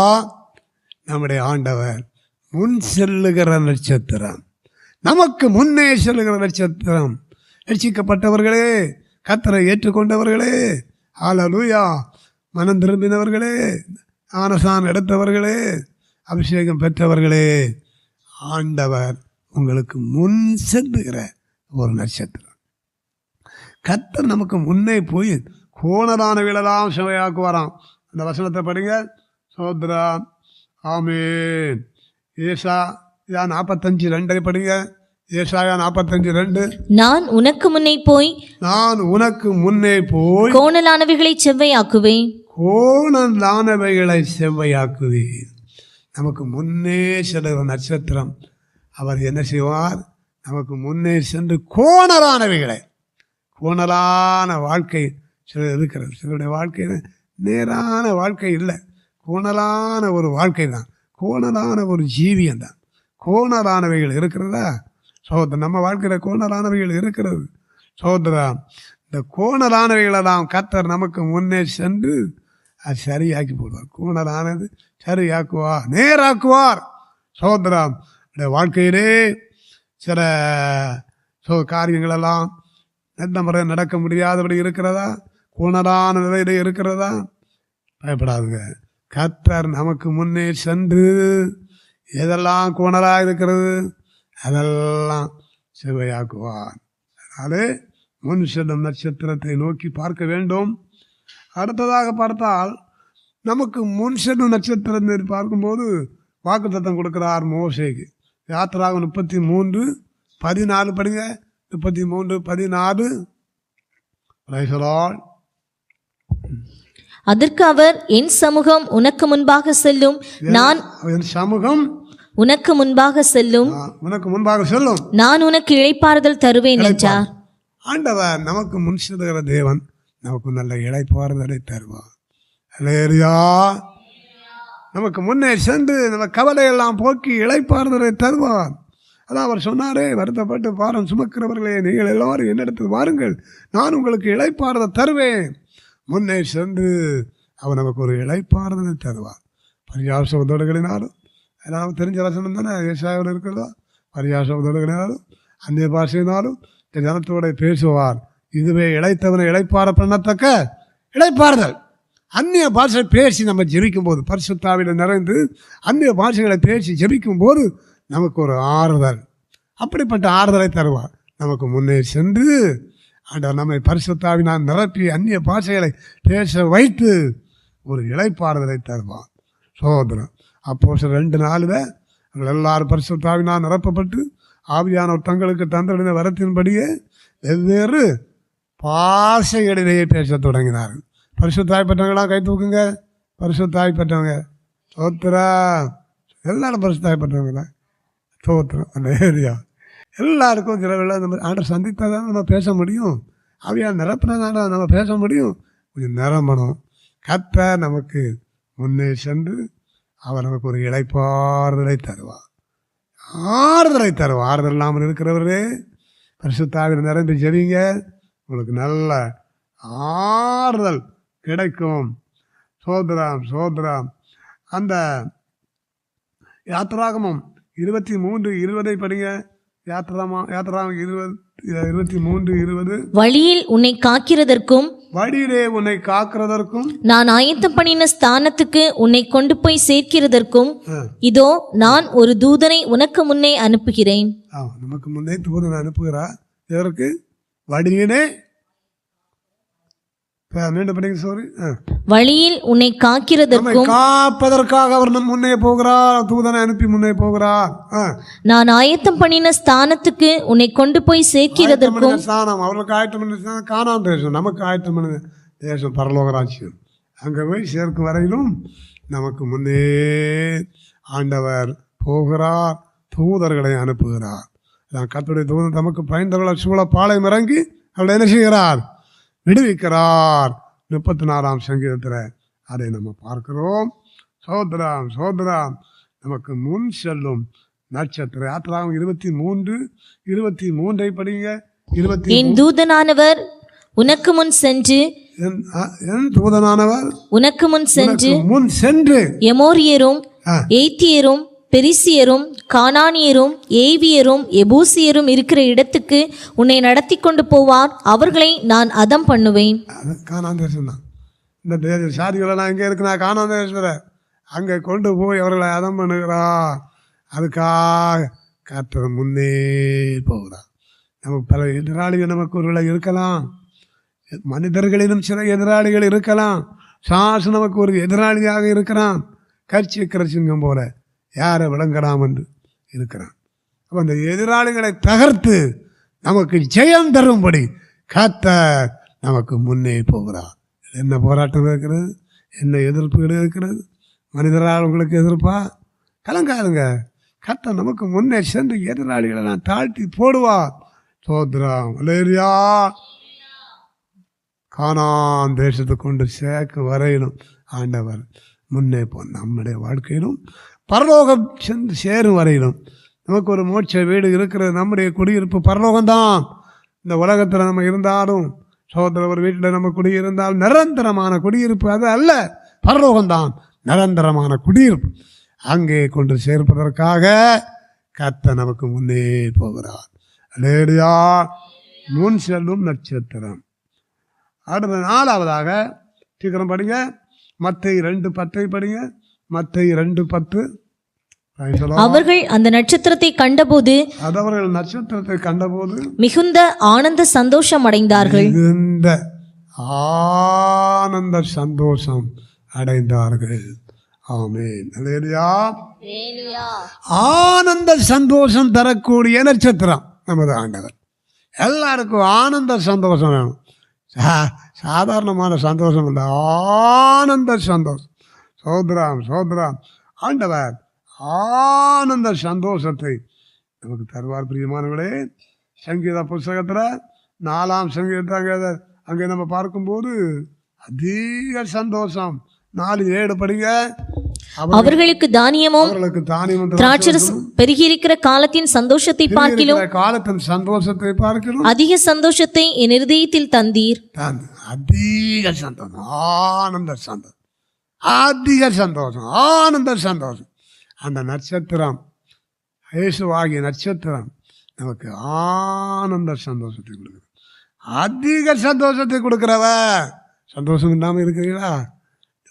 நம்முடைய ஆண்டவர் முன் செல்லுகிற நட்சத்திரம், நமக்கு முன்னே செல்லுகிற நட்சத்திரம். ரட்சிக்கப்பட்டவர்களே, கர்த்தரை ஏற்றுக்கொண்டவர்களே, ஹல்லேலூயா, மனம் திரும்பினவர்களே, ஞானஸ்நானம் எடுத்தவர்களே, அபிஷேகம் பெற்றவர்களே, ஆண்டவர் உங்களுக்கு முன் செல்லுகிற ஒரு நட்சத்திரம். கர்த்தர் நமக்கு முன்னே போய் கோணலானவைகளெல்லாம் செவையாக்குவாராம். அந்த வசனத்தை படிங்க. சோத்ரா. ஆமென். ஏசாயா 45:2 படிங்க. ஏசாயா 45:2. நான் உனக்கு முன்னே போய் கோணலானவைகளை செவ்வையாக்குவேன். நமக்கு முன்னே செல்லுகிற நட்சத்திரம் அவர் என்ன செய்வார்? நமக்கு முன்னே சென்று கோணலான வாழ்க்கை சிலர் இருக்கிறது. சிலருடைய வாழ்க்கையில் நேரான வாழ்க்கை இல்லை, கோணலான ஒரு வாழ்க்கை தான், கோணலான ஒரு ஜீவியம் தான். கோணலானவைகள் இருக்கிறதா சகோதரன்? நம்ம வாழ்க்கையில் கோணலானவைகள் இருக்கிறது சகோதரா. இந்த கோணலானவைகளெல்லாம் கர்த்தர் நமக்கு முன்னே சென்று அது சரியாக்கி போடுவார். கூணரானது சரியாக்குவார், நேராக்குவார். சகோதரம், வாழ்க்கையிலே சில காரியங்களெல்லாம் எந்த முறை நடக்க முடியாதபடி இருக்கிறதா, கூணரான நிலையிலே இருக்கிறதா, பயப்படாதுங்க. கர்த்தர் நமக்கு முன்னே சென்று எதெல்லாம் கூணராக இருக்கிறது அதெல்லாம் செவ்வையாக்குவார். அதனாலே முன் செல்லும் நட்சத்திரத்தை நோக்கி பார்க்க வேண்டும். அடுத்ததாக பார்த்தால் நமக்கு முன் செல்லும் நட்சத்திரத்தை பார்க்கும்போது வாக்குத்தத்தம் கொடுக்கிறார் மோசேக்கு. யாத்திராகம் 33:14 படிங்க. 33:14. அதற்கு அவர், என் சமூகம் உனக்கு முன்பாக செல்லும், நான் என் சமூகம் உனக்கு முன்பாக செல்லும், உனக்கு முன்பாக செல்லும், நான் உனக்கு இளைப்பாறுதல் தருவேன் என்றார். ஆண்டவர் நமக்கு முன் செல்கிற தேவன் நமக்கு நல்ல இளைப்பாறுதலை தருவார். அல்லேலூயா. நமக்கு முன்னே சென்று நம்ம கவலையெல்லாம் போக்கி இளைப்பாறுதலை தருவார். அதான் அவர் சொன்னாரே, வருத்தப்பட்டு பாரம் சுமக்கிறவர்களே நீங்கள் எல்லாரும் என்னிடத்தில் வாருங்கள், நான் உங்களுக்கு இளைப்பாறுதல் தருவேன். முன்னே சென்று அவர் நமக்கு ஒரு இளைப்பாறுதலை தருவார். பரியாச உதடுகளினாலும், எல்லாம் தெரிஞ்ச வசனம் தானே ஏசாயாவில் இருக்கிறதா, பரியாச உதடுகளினாலும் அந்நிய பாஷையினாலும் ஜனத்தோட பேசுவார். இதுவே இளைத்தவனை இளைப்பாற பண்ணத்தக்க இளைப்பாறுதல். அந்நிய பாஷை பேசி நம்ம ஜெபிக்கும் போது, பரிசுத்தாவில நிறைந்து அந்நிய பாஷைகளை பேசி ஜெபிக்கும் போது நமக்கு ஒரு ஆறுதல், அப்படிப்பட்ட ஆறுதலை தருவார். நமக்கு முன்னே சென்று ஆண்டவர் நம்மை பரிசுத்தாவினால் நிரப்பி அந்நிய பாஷைகளை பேச வைத்து ஒரு இளைப்பாறுதலை தருவார். சகோதரன், அப்போஸ்தலர் 2:4 அவர்கள் எல்லாரும் பரிசுத்தாவினால் நிரப்பப்பட்டு ஆவியானவர் தங்களுக்கு தந்தளின வரத்தின்படியே வெவ்வேறு பாஷைகளிலேயே பேச தொடங்கினார்கள். பரிசுத்தாய் பெற்றவங்களாம் கை தூக்குங்க. பரிசுத்தாய் பெற்றவங்க சோத்திரம், எல்லாரும் பரிசுத்தாய் பெற்றவங்க தான் சோத்திரம். அந்த ஏரியா எல்லாருக்கும் சில வேலை நம்ம ஆண்டவர் சந்தித்தால் தான் நம்ம பேச முடியும். அவையா நிரப்பினதான நம்ம பேச முடியும். கொஞ்சம் நிரம்பணும். கர்த்தர் நமக்கு முன்னே சென்று அவர் நமக்கு ஒரு இளைப்பாறுதலை தருவார், ஆறுதலை தருவார். ஆறுதல் இல்லாமல் இருக்கிறவரே பரிசுத்தாவில நிரம்பி ஜெபிங்க, உங்களுக்கு நல்ல ஆறுதல் கிடைக்கும். சோதராம் சோதராம். அந்த யாத்திராகமம் 23:20 படிங்க. யாத்திராகமம் 23:20. வழியில் உன்னை காக்கிறதற்கும், வழியிலே உன்னை காக்கிறதற்கும், நான் ஆயத்தம் பண்ணின ஸ்தானத்துக்கு உன்னை கொண்டு போய் சேர்க்கிறதற்கும், இதோ நான் ஒரு தூதனை உனக்கு முன்னே அனுப்புகிறேன். நமக்கு முன்னே தூதனை அனுப்புகிறார். இதற்கு வழியிலே வழியில் உன்னை காக்கிறதற்கும், காப்பதற்காக அவர் நம் முன்னே போகிறார். தூதனை அனுப்பி முன்னே போகிறார். நான் ஆயத்தம் பண்ணின ஸ்தானத்துக்கு உன்னை கொண்டு போய் சேர்க்கிறதற்கும். ஸ்தானம் அவர்களுக்கு ஆயத்தம் பண்ண கானான் தேசம், நமக்கு ஆயத்தம் பண்ண தேசம் பரலோக ராஜ்யம். அங்கே போய் சேர்க்கும் வரையிலும் நமக்கு முன்னே ஆண்டவர் போகிறார், தூதர்களை அனுப்புகிறார். கர்த்தருடைய தூதன் தமக்கு பயந்தவர்கள் சூழ பாளையம் இறங்கி அவளை என்ன செய்கிறார்? விடுவிக்கிறார். 34ஆம் சங்கீதத்தில் அதை நம்ம பார்க்கிறோம். சோதராம் சோதராம். நமக்கு முன் செல்லும் நட்சத்திரம். யாத்திராகம் 23:23 படிங்க. என் தூதனானவர் உனக்கு முன் சென்று, என் தூதனானவர் உனக்கு முன் சென்று எமோரியரும், ஏத்தியரும், பெரிசியரும், கானானியரும், ஏவியரும், எபூசியரும் இருக்கிற இடத்துக்கு உன்னை நடத்தி கொண்டு போவார். அவர்களை நான் அதம் பண்ணுவேன். கானான் தேசம் தான். இந்த சாதிகளெல்லாம் எங்கே இருக்குன்னா கானான் தேசத்தில் அங்கே கொண்டு போய் அவர்களை அதம் பண்ணுகிறார். அதுக்காக கர்த்தர் முன்னே போகிறார். நமக்கு பல எதிராளிகள் நமக்கு ஒருவேளை இருக்கலாம். மனிதர்களிலும் சில எதிராளிகள் இருக்கலாம். சாசு நமக்கு ஒரு எதிராளியாக இருக்கிறான். கர்ச்சிக்கிற சிங்கம் போல யாரை விளங்கலாம் என்று இருக்கிறான். அப்போ அந்த எதிராளிகளை தகர்த்து நமக்கு ஜெயம் தரும்படி கர்த்தர் நமக்கு முன்னே போகிறார். என்ன போராட்டம் இருக்கிறது, என்ன எதிர்ப்புகள் இருக்கிறது, மனிதரால் உங்களுக்கு எதிர்ப்பா? கலங்காதுங்க. கர்த்தர் நமக்கு முன்னே சென்று எதிராளிகளை நான் தாழ்த்தி போடுவார். சோத்ராம் அலேரியா. கானான் தேசத்துக்கு கொண்டு சேர்க்க வரையிலும் ஆண்டவர் முன்னே நம்முடைய வாழ்க்கையிலும் பரலோகம் சென்று சேரும் வரையிலும் நமக்கு ஒரு மோட்ச வீடு இருக்கிறது. நம்முடைய குடியிருப்பு பரலோகம்தான். இந்த உலகத்தில் நம்ம இருந்தாலும் சகோதர ஒரு வீட்டில் நம்ம குடியிருந்தாலும் நிரந்தரமான குடியிருப்பு அது அல்ல. பரலோகம்தான் நிரந்தரமான குடியிருப்பு. அங்கே கொண்டு சேர்ப்பதற்காக கர்த்தர் நமக்கு முன்னே போகிறார். அல்லேலூயா. முன் செல்லும் நட்சத்திரம். அடுத்த 4வதாக சீக்கிரம் படிங்க, மத்தேயு 2:10 படிங்க. மத்தேயு 2:10. அவர்கள் அந்த நட்சத்திரத்தை கண்டபோது மிகுந்த ஆனந்த சந்தோஷம் அடைந்தார்கள். மிகுந்த ஆனந்த சந்தோஷம் அடைந்தார்கள். ஆமென். அல்லேலூயா. ஆனந்த சந்தோஷம் தரக்கூடிய நட்சத்திரம் நமது ஆண்டவர். எல்லாருக்கும் ஆனந்த சந்தோஷம் வேணும். சாதாரணமான சந்தோஷம் இல்லை, ஆனந்த சந்தோஷம். சோதராம் சோதராம். ஆண்டவர் ஆனந்த சந்தோஷத்தை நமக்கு தருவார். பிரியமானவர்களே, சங்கீத புஸ்தகத்தில் 4ஆம் சங்கீதத்தை அங்கே நம்ம பார்க்கும்போது அதிக சந்தோஷம். 4:7 படிங்க. அவர்களுக்கு தானியமும் திராட்சரசம் பெருகியிருக்கிற காலத்தின் சந்தோஷத்தை பார்க்கிலும் அதிக சந்தோஷத்தை என் இருதயத்தில் தந்தீர். அதிக சந்தோஷம், ஆனந்த சந்தோஷம், அதிக சந்தோஷம், ஆனந்த சந்தோஷம். அந்த நட்சத்திரம், இயேசுவாகிய நட்சத்திரம் நமக்கு ஆனந்த சந்தோஷத்தை கொடுக்குது. அதிக சந்தோஷத்தை கொடுக்குறவ. சந்தோஷம் இல்லாமல் இருக்கிறீங்களா?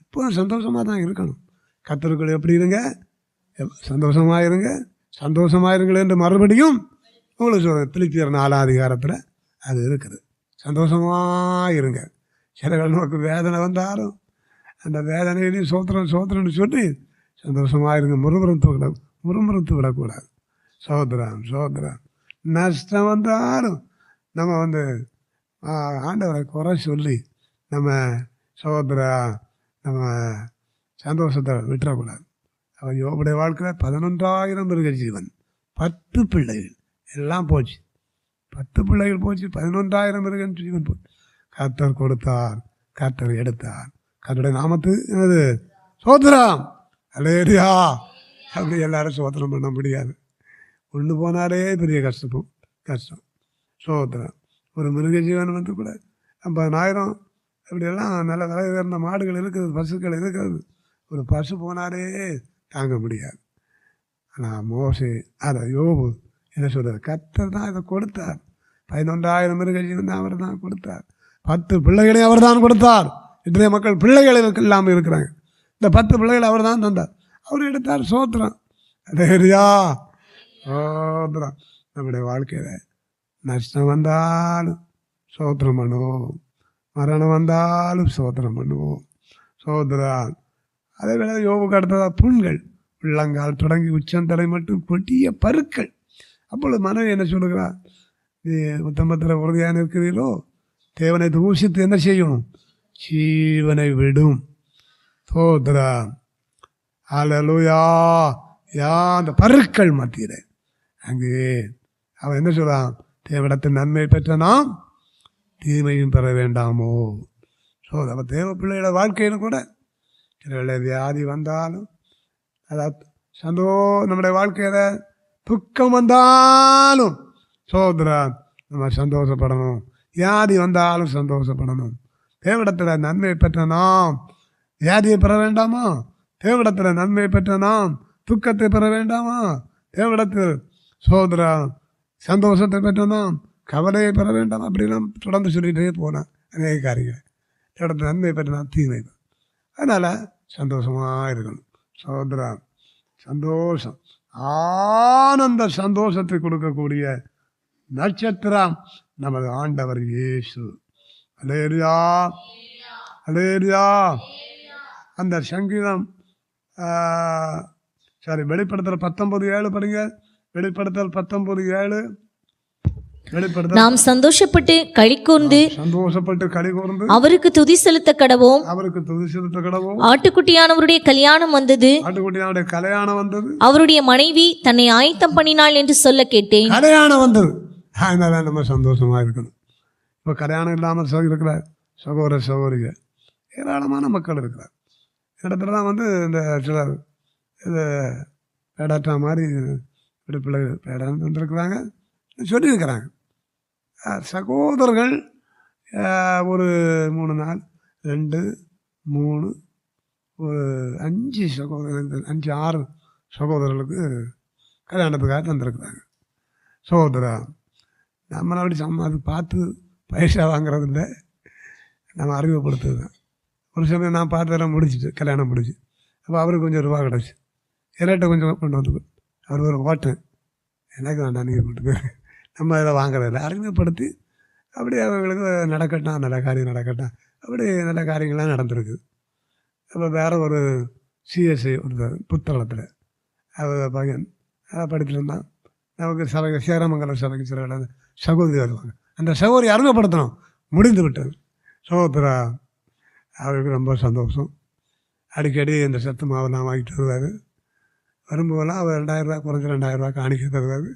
எப்போ சந்தோஷமாக தான் இருக்கணும். கர்த்தருக்குள் எப்படி இருங்க? சந்தோஷமாக இருங்க, சந்தோஷமாக இருங்கள் என்று மறுபடியும் உங்களுக்கு சொல்கிறேன். பிலிப்பியர் 4ஆம் அதிகாரத்தில் அது இருக்குது. சந்தோஷமாக இருங்க. சிலர்கள் நமக்கு வேதனை வந்தாலும் அந்த வேதனையிலையும் சோத்திரம்னு சொல்லி சந்தோஷமாக இருங்க. முறுமுறுத்து விடக்கூடாது. சோதரம் நஷ்டம் வந்தாலும் நம்ம ஆண்டவரை குறை சொல்லி நம்ம சந்தோஷத்தை விட்டுறக்கூடாது. அவன் யோபுடைய வாழ்க்கையில் 11,000 மிருக ஜீவன், 10 பிள்ளைகள் எல்லாம் போச்சு. 10 பிள்ளைகள் போச்சு, 11,000 மிருக ஜீவன் போச்சு. கர்த்தர் கொடுத்தார், கர்த்தர் எடுத்தார். கர்த்தருடைய நாமத்து என்னது? சோதரம். அல்லேலூயா. அப்படி எல்லாரும் சோதனம் பண்ண முடியாது. ஒன்று போனாலே பெரிய கஷ்டம். சோதரம். ஒரு மிருக ஜீவன் கூட 50,000 இப்படியெல்லாம் நல்ல விலை உயர்ந்த மாடுகள் இருக்குது, பசுக்கள் இருக்கிறது. ஒரு பசு போனாலே தாங்க முடியாது. ஆனால் மோசே யோபு என்ன சொல்கிறார்? கர்த்தர் தான் இதை கொடுத்தார். 11,000 மிருக ஜீவன் அவர் தான் கொடுத்தார். 10 பிள்ளைகளையும் அவர் தான் கொடுத்தார். இன்றைய மக்கள் பிள்ளைகள் இல்லாமல் இருக்கிறாங்க. இந்த 10 பிள்ளைகள் அவர் தான் தந்தார். அவர் எடுத்தார். சோத்திரம். அதேரியா சோத்திரம். நம்முடைய வாழ்க்கையில் நஷ்டம் வந்தாலும் சோத்திரம் பண்ணுவோம், மரணம் வந்தாலும் சோத்திரம் பண்ணுவோம். சோதரான். அதே வேளை யோபுக்கு அடுத்ததாக புண்கள், உள்ளங்கால் தொடங்கி உச்சந்தலை மட்டும் கொட்டிய பருக்கள். அப்பொழுது மனைவி என்ன சொல்லுகிறார்? நீ உத்தமத்தில் உறுதியாக இருக்கிறீர்களோ, தேவனை தூஷித்து என்ன செய்யும்? ஜீவனை விடும். சோதரான். அல்லேலூயா. அந்த பருக்கள் மத்தியில் அங்கே அவன் என்ன சொல்கிறான்? தேவனிடத்தின் நன்மை பெற்ற நாம் தீமையும் பெற வேண்டாமோ. அப்போ தேவ பிள்ளைகளோட வாழ்க்கையில் கூட சில வியாதி வந்தாலும், அதாவது நம்முடைய வாழ்க்கையில் துக்கம் வந்தாலும் நம்ம சந்தோஷப்படணும். வியாதி வந்தாலும் சந்தோஷப்படணும். தேவனிடத்தில் நன்மை பெற்ற நாம் வியாதியை பெற வேண்டாமா? தேவனிடத்தில் நன்மை பெற்ற நாம் துக்கத்தை பெற வேண்டாமா? தேவனிடத்தில் சந்தோஷத்தை பெற்ற நாம் கவலையை பெற வேண்டாம். அப்படிலாம் தொடர்ந்து சொல்லிகிட்டே போனேன். அநேக காரியங்கள் இடத்துல நன்மை பெற்ற தீமை. அதனால் சந்தோஷமாக இருக்கணும். சந்தோஷம், ஆனந்த சந்தோஷத்தை கொடுக்கக்கூடிய நட்சத்திரம் நமது ஆண்டவர் இயேசு. அல்லேலூயா. அல்லேலூயா. அந்த சங்கீதம் வெளிப்படுத்தல் 19:7 படிங்க. வெளிப்படுத்தல் 19:7. நாம் சந்தோஷப்பட்டு களிகூர்ந்து அவருக்கு துதி செலுத்த கடவோம். ஆட்டுக்குட்டியானவருடைய கல்யாணம் வந்தது. அவருடைய மனைவி தன்னை ஆயத்தம் பண்ணினாள் என்று சொல்ல கேட்டேன். கல்யாணம் வந்தது. அதனால நம்ம சந்தோஷமா இருக்கணும். இப்போ கல்யாணம் இல்லாமல் இருக்கிற சகோதர சகோதரிகள் ஏராளமான மக்கள் இருக்கிறார். இடத்துல தான் இந்த சிலர் இது பேடாட்டா மாதிரி பிள்ளைகள் பேடான்னு வந்துருக்குறாங்க, சொல்லியிருக்கிறாங்க. சகோதரர்கள் ஒரு 3 நாள் 2 3 ஒரு 5 சகோதரர்கள் 5-6 சகோதரர்களுக்கு கல்யாணத்துக்காக தந்திருக்குறாங்க. சகோதரா நம்மளை அப்படி அது பார்த்து பைசா வாங்குறது இல்லை, நம்ம அறிமுகப்படுத்துறது தான். ஒரு சமயம் நான் பார்த்ததெல்லாம் முடிச்சுட்டு கல்யாணம் முடிச்சு, அப்போ அவருக்கு கொஞ்சம் ரூபா கிடச்சி, என்கிட்ட கொஞ்சம் கொண்டு வந்து அவர் ஒரு ஓட்டேன், எனக்கு வேண்டாம் நீங்கள் கொண்டு நம்ம இதை வாங்குறதில்ல, அறிமுகப்படுத்தி அப்படியே அவங்களுக்கு நடக்கட்டும், நல்ல காரியம் நடக்கட்டும், அப்படி நல்ல காரியங்கள்லாம் நடந்திருக்குது. அப்போ வேறு ஒரு சிஎஸ்ஐ ஒரு புத்தகத்தில் அவர் பையன் படித்துருந்தான். நமக்கு சபை சேரமங்கலம் சபைக்கு சில சகோதரி வருவாங்க, அந்த சகோதரி அறிமுகப்படுத்தணும், முடிந்து விட்டது. சகோதரா அவருக்கு ரொம்ப சந்தோஷம். அடிக்கடி இந்த சத்து மாவெல்லாம் வாங்கிட்டு வருவார். வரும்போதெல்லாம் அவர் 2000 ரூபா குறைஞ்ச 2000 ரூபா காணிக்க தருவார்.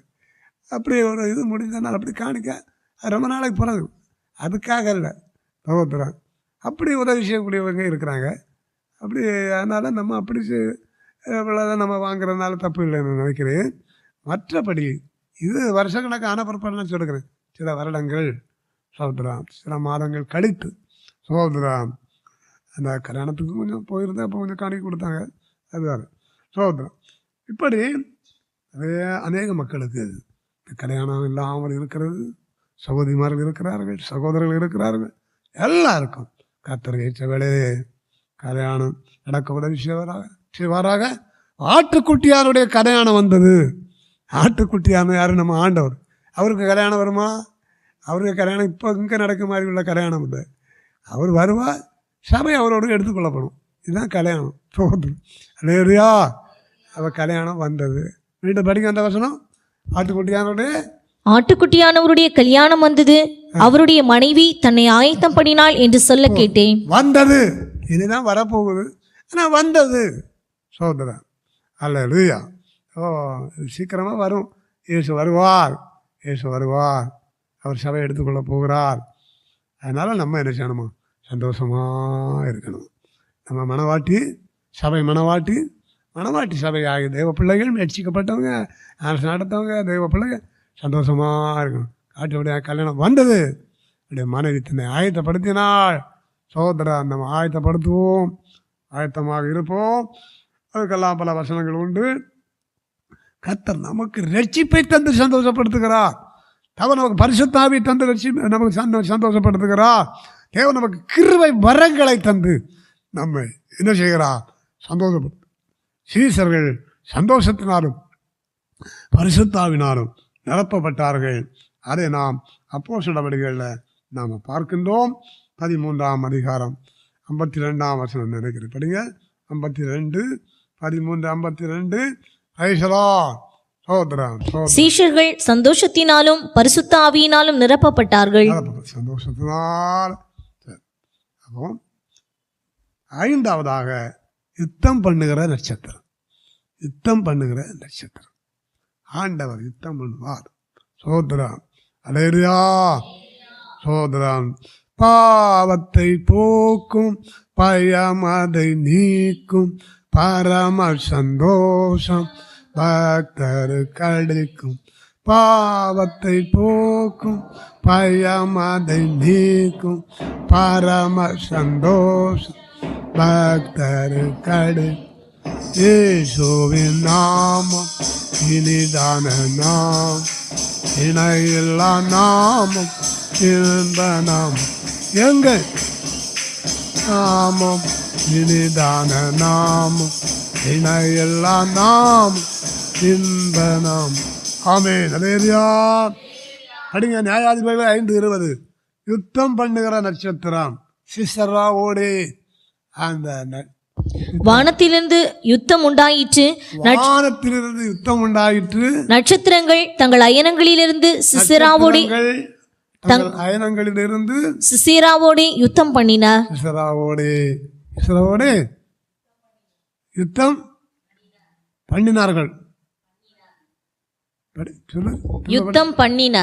அப்படி ஒரு இது முடிஞ்சதுனால அப்படி காணிக்க அது ரொம்ப நாளைக்கு பிறகு, அதுக்காக இல்லை சகோதரா, அப்படி உதவி செய்யக்கூடியவங்க இருக்கிறாங்க. அப்படி அதனால் நம்ம அப்படி இவ்வளோதான் நம்ம வாங்குறதுனால தப்பு இல்லைன்னு நினைக்கிறேன். மற்றபடி இது வருஷக்கணக்கான பிற்பாடு சொல்லுகிறேன், சில வருடங்கள் சகோதரா, சில மாதங்கள் கழித்து சகோதரா அந்த கல்யாணத்துக்கு கொஞ்சம் போயிருந்தேன், அப்போ கொஞ்சம் காணிக்க கொடுத்தாங்க, அது வேறு சகோதரா. இப்படி அநேக மக்களுக்கு கல்யாணம் இல்லாமல் இருக்கிறது, சகோதரிமார்கள் இருக்கிறார்கள், சகோதரர்கள் இருக்கிறார்கள், எல்லாருக்கும் கர்த்தர் ஏற்ற வேளையிலே கல்யாணம் நடக்க உதவி செய்வாராக. ஆட்டுக்குட்டியாருடைய கல்யாணம் வந்தது. ஆட்டுக்குட்டியான யார்? நம்ம ஆண்டவர். அவருக்கு கல்யாணம் வருமா? அவருக்கு கல்யாணம் இப்போ இங்கே நடக்க மாதிரி உள்ள கல்யாணம் இல்லை. அவர் வருவார், சபை அவரோடு எடுத்துக்கொள்ளப்படும். இதுதான் கல்யாணம். சோதனை இல்லையா? அவர் கல்யாணம் வந்தது. வீட்டை படிக்க அந்த வசனம், ஆட்டுக்குட்டியானவருடைய கல்யாணம் வந்தது, அவருடைய மனைவி தன்னை ஆயத்தம் பண்ணினாள் என்று சொல்ல கேட்டேன். வந்தது, இதுதான் வரப்போகுது, ஆனால் வந்தது சோதரா. அல்லேலூயா. சீக்கிரமாக வரும். இயேசு வருவார், இயேசு வருவார், அவர் சபை எடுத்துக்கொள்ள போகிறார். அதனால் நம்ம என்ன செய்யணுமா? சந்தோஷமாக இருக்கணும். நம்ம மனவாட்டி சபை, மனவாட்டி சபை ஆகிய தெய்வ பிள்ளைகள், ரட்சிக்கப்பட்டவங்க, அரசு நடத்தவங்க, தெய்வ பிள்ளைகள் சந்தோஷமாக இருக்கணும். காட்டுடைய கல்யாணம் வந்தது, அப்படியே மனைவி தன்னை ஆயத்தப்படுத்தினாள். சகோதரா, நம்ம ஆயத்தப்படுத்துவோம், ஆயத்தமாக இருப்போம். அதுக்கெல்லாம் பல வசனங்கள் உண்டு. கர்த்தர் நமக்கு ரட்சிப்பை தந்து சந்தோஷப்படுத்துகிறார். தேவன் நமக்கு பரிசுத்த ஆவியை தந்து நமக்கு சந்தோஷப்படுத்துகிறார். தேவன் நமக்கு கிருபை வரங்களை தந்து நம்மை என்ன செய்கிறார்? சந்தோஷப்படு. சீசர்கள் சந்தோஷத்தினாலும் பரிசுத்தாவினாலும் நிரப்பப்பட்டார்கள். அதை நாம் அப்போஸ்தலர் நடவடிக்கைகளில் நாம் பார்க்கின்றோம். 13ஆம் அதிகாரம் 52ஆம் வசனம் நினைக்கிறேன், படிங்க. 52, 13, 52. சீஷர்கள் சந்தோஷத்தினாலும் பரிசுத்த ஆவியினாலும் நிரப்பப்பட்டார்கள். சந்தோஷத்தினால். அப்போ 5ஆவதாக யுத்தம் பண்ணுகிற நட்சத்திரம். யுத்தம் பண்ணுகிற நட்சத்திரம். ஆண்டவர் யுத்தம் பண்ணுவார். சோதரம் அல்லேலூயா. சோதரம் பாவத்தை போக்கும், பயமதை நீக்கும், பரம சந்தோஷம் பக்தரு கழிக்கும். பாவத்தை போக்கும், பயமதை நீக்கும், பரம சந்தோஷம் பக்தரு கழிக்கும். இயேசுவின் நாமம் இனிதான நாமம், இணையில்லா நாமம், இன்ப நாமம். எங்கள் நாமம் இனிதான நாமம், இணையில்லா நாமம், இன்ப நாமம். ஆமென். அல்லேலூயா. படிங்க நியாயாதிபதிகள் 5:20. யுத்தம் பண்ணுகிற நட்சத்திரம் சிசராவோடு. அந்த வானத்திலிருந்து யுத்தம் உண்டாயிற்று, வானத்திலிருந்து யுத்தம் உண்டாயிற்று. நட்சத்திரங்கள் தங்கள் அயனங்களிலிருந்து சிசராவோடு அயனங்களிலிருந்து சிசராவோடு யுத்தம் பண்ணின. சிசராவோடு யுத்தம் பண்ணினார்கள். யுத்தம் பண்ணின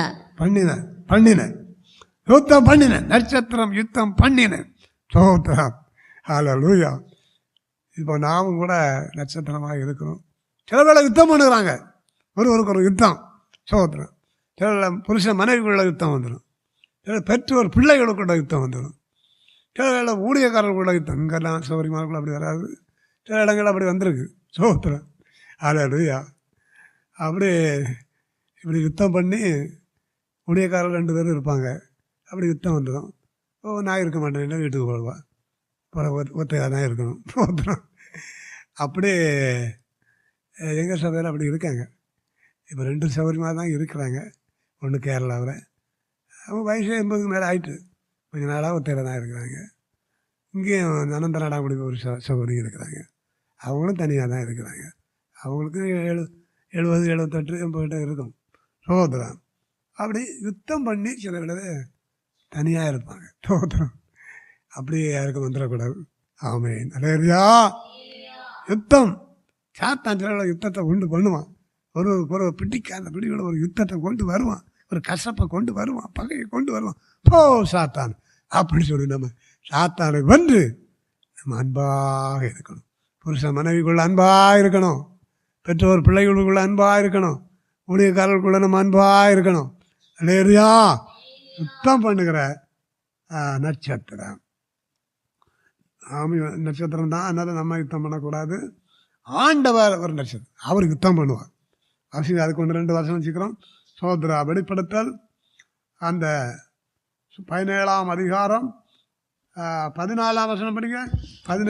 யுத்தம் பண்ணின நட்சத்திரம் யுத்தம் பண்ணின. சோத்திரம். ஹல்லேலூயா. இப்போ நாமும் கூட நட்சத்திரமாக இருக்கிறோம். சில வேளை யுத்தம் பண்ணுறாங்க, ஒருவருக்கு ஒரு யுத்தம். சோத்திரம். சில வேளை புருஷன் மனைவிக்குள்ள யுத்தம் வந்துடும், சில பெற்றோர் பிள்ளைகளுக்குள்ள யுத்தம் வந்துடும், சில வேளை ஊழியக்காரர்களுக்குள்ள யுத்தம். இங்கெல்லாம் சௌகரியமானவர்கள் அப்படி வராது. சில இடங்கள் அப்படி வந்திருக்கு. சோத்திரம். அல்லேலூயா. அப்படி இப்படி யுத்தம் பண்ணி ஊழியக்காரர்கள் 2 பேரும் இருப்பாங்க. அப்படி யுத்தம் வந்துடும். நான் இருக்க மாட்டேன், வீட்டுக்கு போடுவான். ஒத்தையாக தான் இருக்கணும். சோத்திரம். அப்படி எங்கள் சபையில் அப்படி இருக்காங்க. இப்போ 2 சௌகரியமாக தான் இருக்கிறாங்க. ஒன்று கேரளாவில், அவங்க வயசு 80க்கு மேலே ஆயிட்டு கொஞ்சம் நாளாக ஒத்தையில் தான் இருக்கிறாங்க. இங்கேயும் அனந்த நாடாங்குடி ஒரு சகோதரி இருக்கிறாங்க. அவங்களும் தனியாக தான் இருக்கிறாங்க. அவங்களுக்கு 70, 78, 80 இருக்கும். சோதரம். அப்படி யுத்தம் பண்ணி சில விடவே தனியாக இருப்பாங்க. சோதரம். அப்படி யாருக்கும் வந்துடக்கூடாது. ஆமென். அல்லேலூயா. யுத்தம் சாத்தான் சில யுத்தத்தை கொண்டு பண்ணுவான். ஒரு பிடிக்காத பிடியோட ஒரு யுத்தத்தை கொண்டு வருவான், ஒரு கசப்பை கொண்டு வருவான், பகையை கொண்டு வருவான். போ சாத்தான் அப்படின்னு சொல்லி நம்ம சாத்தானை வென்று நம்ம அன்பாக இருக்கணும். புருஷன் மனைவிக்குள்ள அன்பாக இருக்கணும், பெற்றோர் பிள்ளைகளுக்குள்ள அன்பாக இருக்கணும், ஊழியக்காரர்களுக்குள்ள நம்ம அன்பாக இருக்கணும். அல்லேலூயா. யுத்தம் பண்ணுகிற நட்சத்திரம் நட்சத்திரம் தான். அதனால் நம்ம யுத்தம் பண்ணக்கூடாது. ஆண்டவர் ஒரு நட்சத்திரம், அவர் யுத்தம் பண்ணுவார். அவசியம் அதுக்கு 1-2 வருஷம் வச்சுக்கிறோம். சோதரா வெளிப்படுத்தல் அந்த 17ஆம் அதிகாரம் 14ஆம் வசனம் படிங்க.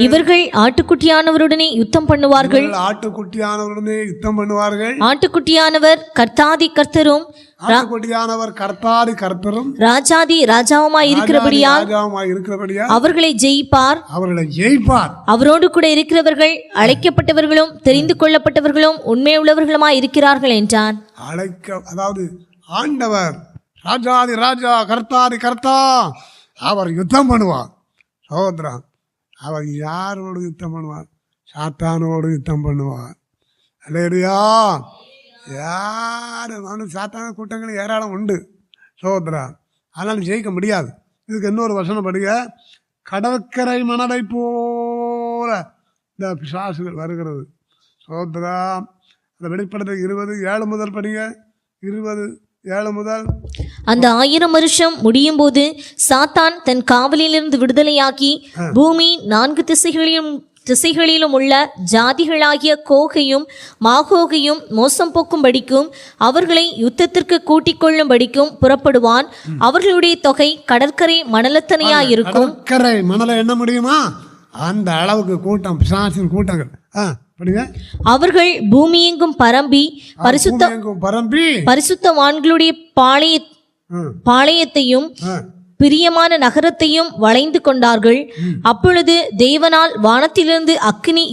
இவர்கள் ஆட்டுக்குட்டியானவருடனே யுத்தம் பண்ணுவார்கள். ஆட்டுக்குட்டியானவருடனே யுத்தம் பண்ணுவார்கள். ஆட்டுக்குட்டியானவர் கர்த்தாதி கர்த்தரும் ஆட்டுக்குட்டியானவர் கர்த்தாதி கர்த்தரும் ராஜாதி ராஜாவுமாய் இருக்கிறபடியால் அவர்களை ஜெயிப்பார். அவரோடு கூட இருக்கிறவர்கள் அழைக்கப்பட்டவர்களும் தெரிந்து கொள்ளப்பட்டவர்களும் உண்மை உள்ளவர்களுமாய் இருக்கிறார்கள் என்றான். அதாவது ஆண்டவர் ராஜாதி ராஜா கர்த்தாதி கர்த்தா, அவர் யுத்தம் பண்ணுவார். சகோதரன், அவர் யாரோடு யுத்தம் பண்ணுவார்? சாத்தானோடு யுத்தம் பண்ணுவார். அல்லேலூயா. யார் சாத்தான கூட்டங்கள் ஏராளம் உண்டு சகோதரா, ஆனாலும் ஜெயிக்க முடியாது. இதுக்கு இன்னொரு வசனம் படிக்க, கடற்கரை மணலை போல இந்த பிசாசுகள் வருகிறது. சகோதரா, அந்த வெளிப்படுத்த 20:7 முதல் படிங்க. 20:7 முதல். அந்த 1000 வருஷம் முடியும் போது சாத்தான் தன் காவலிலிருந்து விடுதலையாக்கி பூமி 4 திசைகளிலும் உள்ள ஜாதிகளாகிய கோகையும் மாகோகையும் மோசம் போக்கும்படிக்கும் அவர்களை யுத்தத்திற்கு கூட்டிக் கொள்ளும்படிக்கும் புறப்படுவான். அவர்களுடைய தொகை கடற்கரை மணலத்தனையாயிருக்கும். கடற்கரை மணலை என்ன முடியுமா? அந்த அளவுக்கு கூட்டம், பிசாசின் கூட்டங்கள். அவர்கள் பூமியெங்கும் பரம்பி பரிசுத்தவான்களுடைய பாளையத்தையும் பிரியமான நகரத்தையும் வளைந்து கொண்டார்கள். அப்பொழுது தேவனால் வானத்திலிருந்து அக்கினி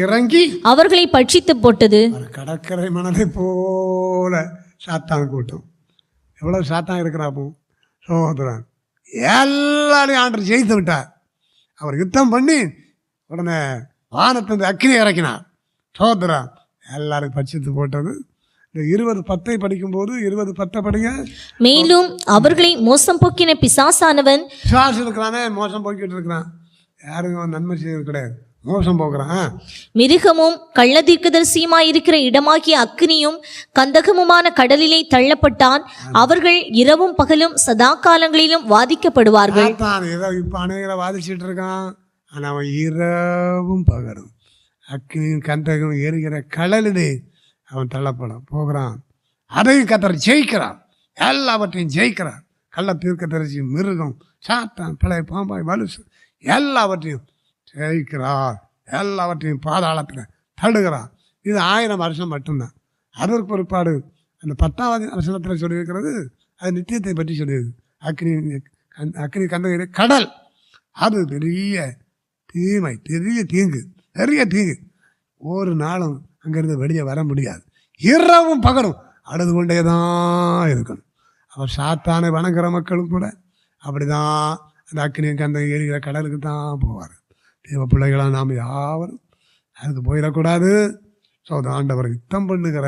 இறங்கி அவர்களை பட்சித்து போட்டது. கடற்கரை மணலை போல சாத்தான் கூட்டம். எவ்வளவு சாத்தான் இருக்கிறாப்போ சகோதரன், எல்லாரையும் ஆண்டு ஜெயித்து விட்டார். அவர் யுத்தம் பண்ணி உடனே வானத்திலிருந்து அக்கினி இறக்கினார். சகோதரன், எல்லாரும் பட்சித்து போட்டது. இந்த 20:10 படிக்கும்போது 20:10 படிங்க. மேலும் அவர்களை மோசம் போக்கின பிசாசானவன், பிசாசு இருக்கிறானே மோசம் போக்கிட்டு இருக்கிறான், யாருக்கும் நன்மை செய்வது கிடையாது, மோசம் போக்குறான். மிருகமும் கள்ளதீர்க்கதரிசியுமாய் இருக்கிற இடமாகிய அக்கினியும் கந்தகமுமான கடலிலே தள்ளப்பட்டான். அவர்கள் இரவும் பகலும் சதா காலங்களிலும் வாதிக்கப்படுவார்கள். இப்ப அநேகரை வாதிச்சுட்டு இருக்கான். ஆனா அவன் இரவும் பகலும் அக்கினியும் கந்தகம் எரிகிற கடலிலே அவன் தள்ளப்படும் போகிறான். அதையும் கத்தர் ஜெயிக்கிறான், எல்லாவற்றையும் ஜெயிக்கிறான். கள்ள தீர்க்கதரிசி, மிருகம், சாத்தான், பழைய பாம்பாய், வலுசு எல்லாவற்றையும் ஜெயிக்கிறார். எல்லாவற்றையும் பாதாளத்தில் தடுகிறார். இது 1000 வருஷம் மட்டும்தான். அதற்கு பிற்பாடு அந்த 10ஆவது வசனத்தில் சொல்லியிருக்கிறது, அது நித்தியத்தை பற்றி சொல்லியிருக்கு. அக்னி கந்தகிற கடல், அது பெரிய தீமை, பெரிய தீங்கு. ஒரு நாளும் அங்கேருந்து வெளியே வர முடியாது. இரவும் பகலும் அழுது கொண்டே தான் இருக்கணும். அவர் சாத்தானை வணங்குற மக்களும் கூட அப்படிதான் அந்த அக்னியும் கந்தகம் எரிகிற கடலுக்கு தான் போவார். தேவ பிள்ளைகளாக நாம் யாவரும் அதுக்கு போயிடக்கூடாது. ஆண்டவர் யுத்தம் பண்ணுகிற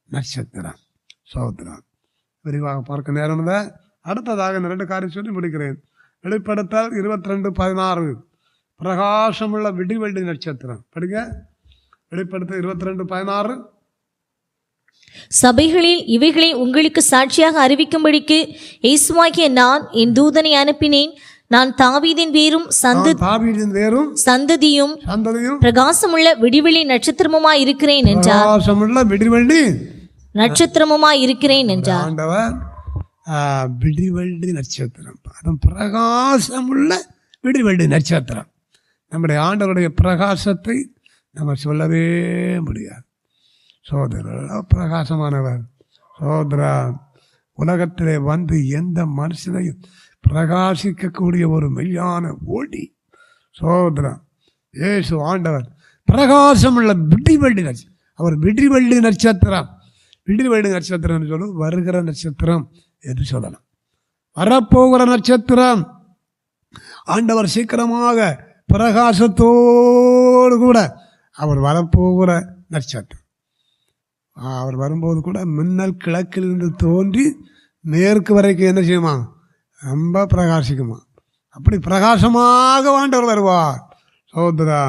நட்சத்திரம் சோதரம். விரிவாக பார்க்க நேரம் இல்லை. அடுத்ததாக 2 காரியம் சொல்லி முடிக்கிறேன். வெளிப்படுத்தல் 22:16 பிரகாசமுள்ள விடிவெள்ளி நட்சத்திரம் படிங்க. வெளிப்படுத்தல் 22:16. சபைகளில் இவைகளை உங்களுக்கு சாட்சியாக அறிவிக்கும்படிக்கு இயேசுவாகிய நான் என் தூதனை அனுப்பினேன். நான் தாவீதின் வேரும் தாவீதின் வேரும் சந்ததியும் பிரகாசமுள்ள விடிவெள்ளி நட்சத்திரமுமாய் இருக்கிறேன் என்றார். பிரகாசமுள்ள விடிவெள்ளி நட்சத்திரமுமாய் இருக்கிறேன் என்றார். ஆண்டவர் விடிவெள்ளி நட்சத்திரம், அதுவும் பிரகாசமுள்ள விடிவெள்ளி நட்சத்திரம். நம்முடைய ஆண்டவருடைய பிரகாசத்தை நம்ம சொல்லவே முடியாது. சோதரர் பிரகாசமானவர். சோதரா, உலகத்திலே வந்து எந்த மனுஷனையும் பிரகாசிக்கக்கூடிய ஒரு மெய்யான ஒளி சோதரா இயேசு ஆண்டவர். பிரகாசமுள்ள விடிவெள்ளி நட்சத்திரம், அவர் விடிவெள்ளி நட்சத்திரம். விடிவெள்ளி நட்சத்திரம் சொல்லும் வருகிற நட்சத்திரம் என்று சொல்லலாம். வரப்போகிற நட்சத்திரம். ஆண்டவர் சீக்கிரமாக பிரகாசத்தோடு கூட அவர் வரப்போகிற நட்சத்திரம். அவர் வரும்போது கூட மின்னல் கிழக்கிலிருந்து தோன்றி மேற்கு வரைக்கும் என்ன செய்யுமா? ரொம்ப பிரகாசிக்குமா. அப்படி பிரகாசமாக ஆண்டவர் வருவார். சகோதரா,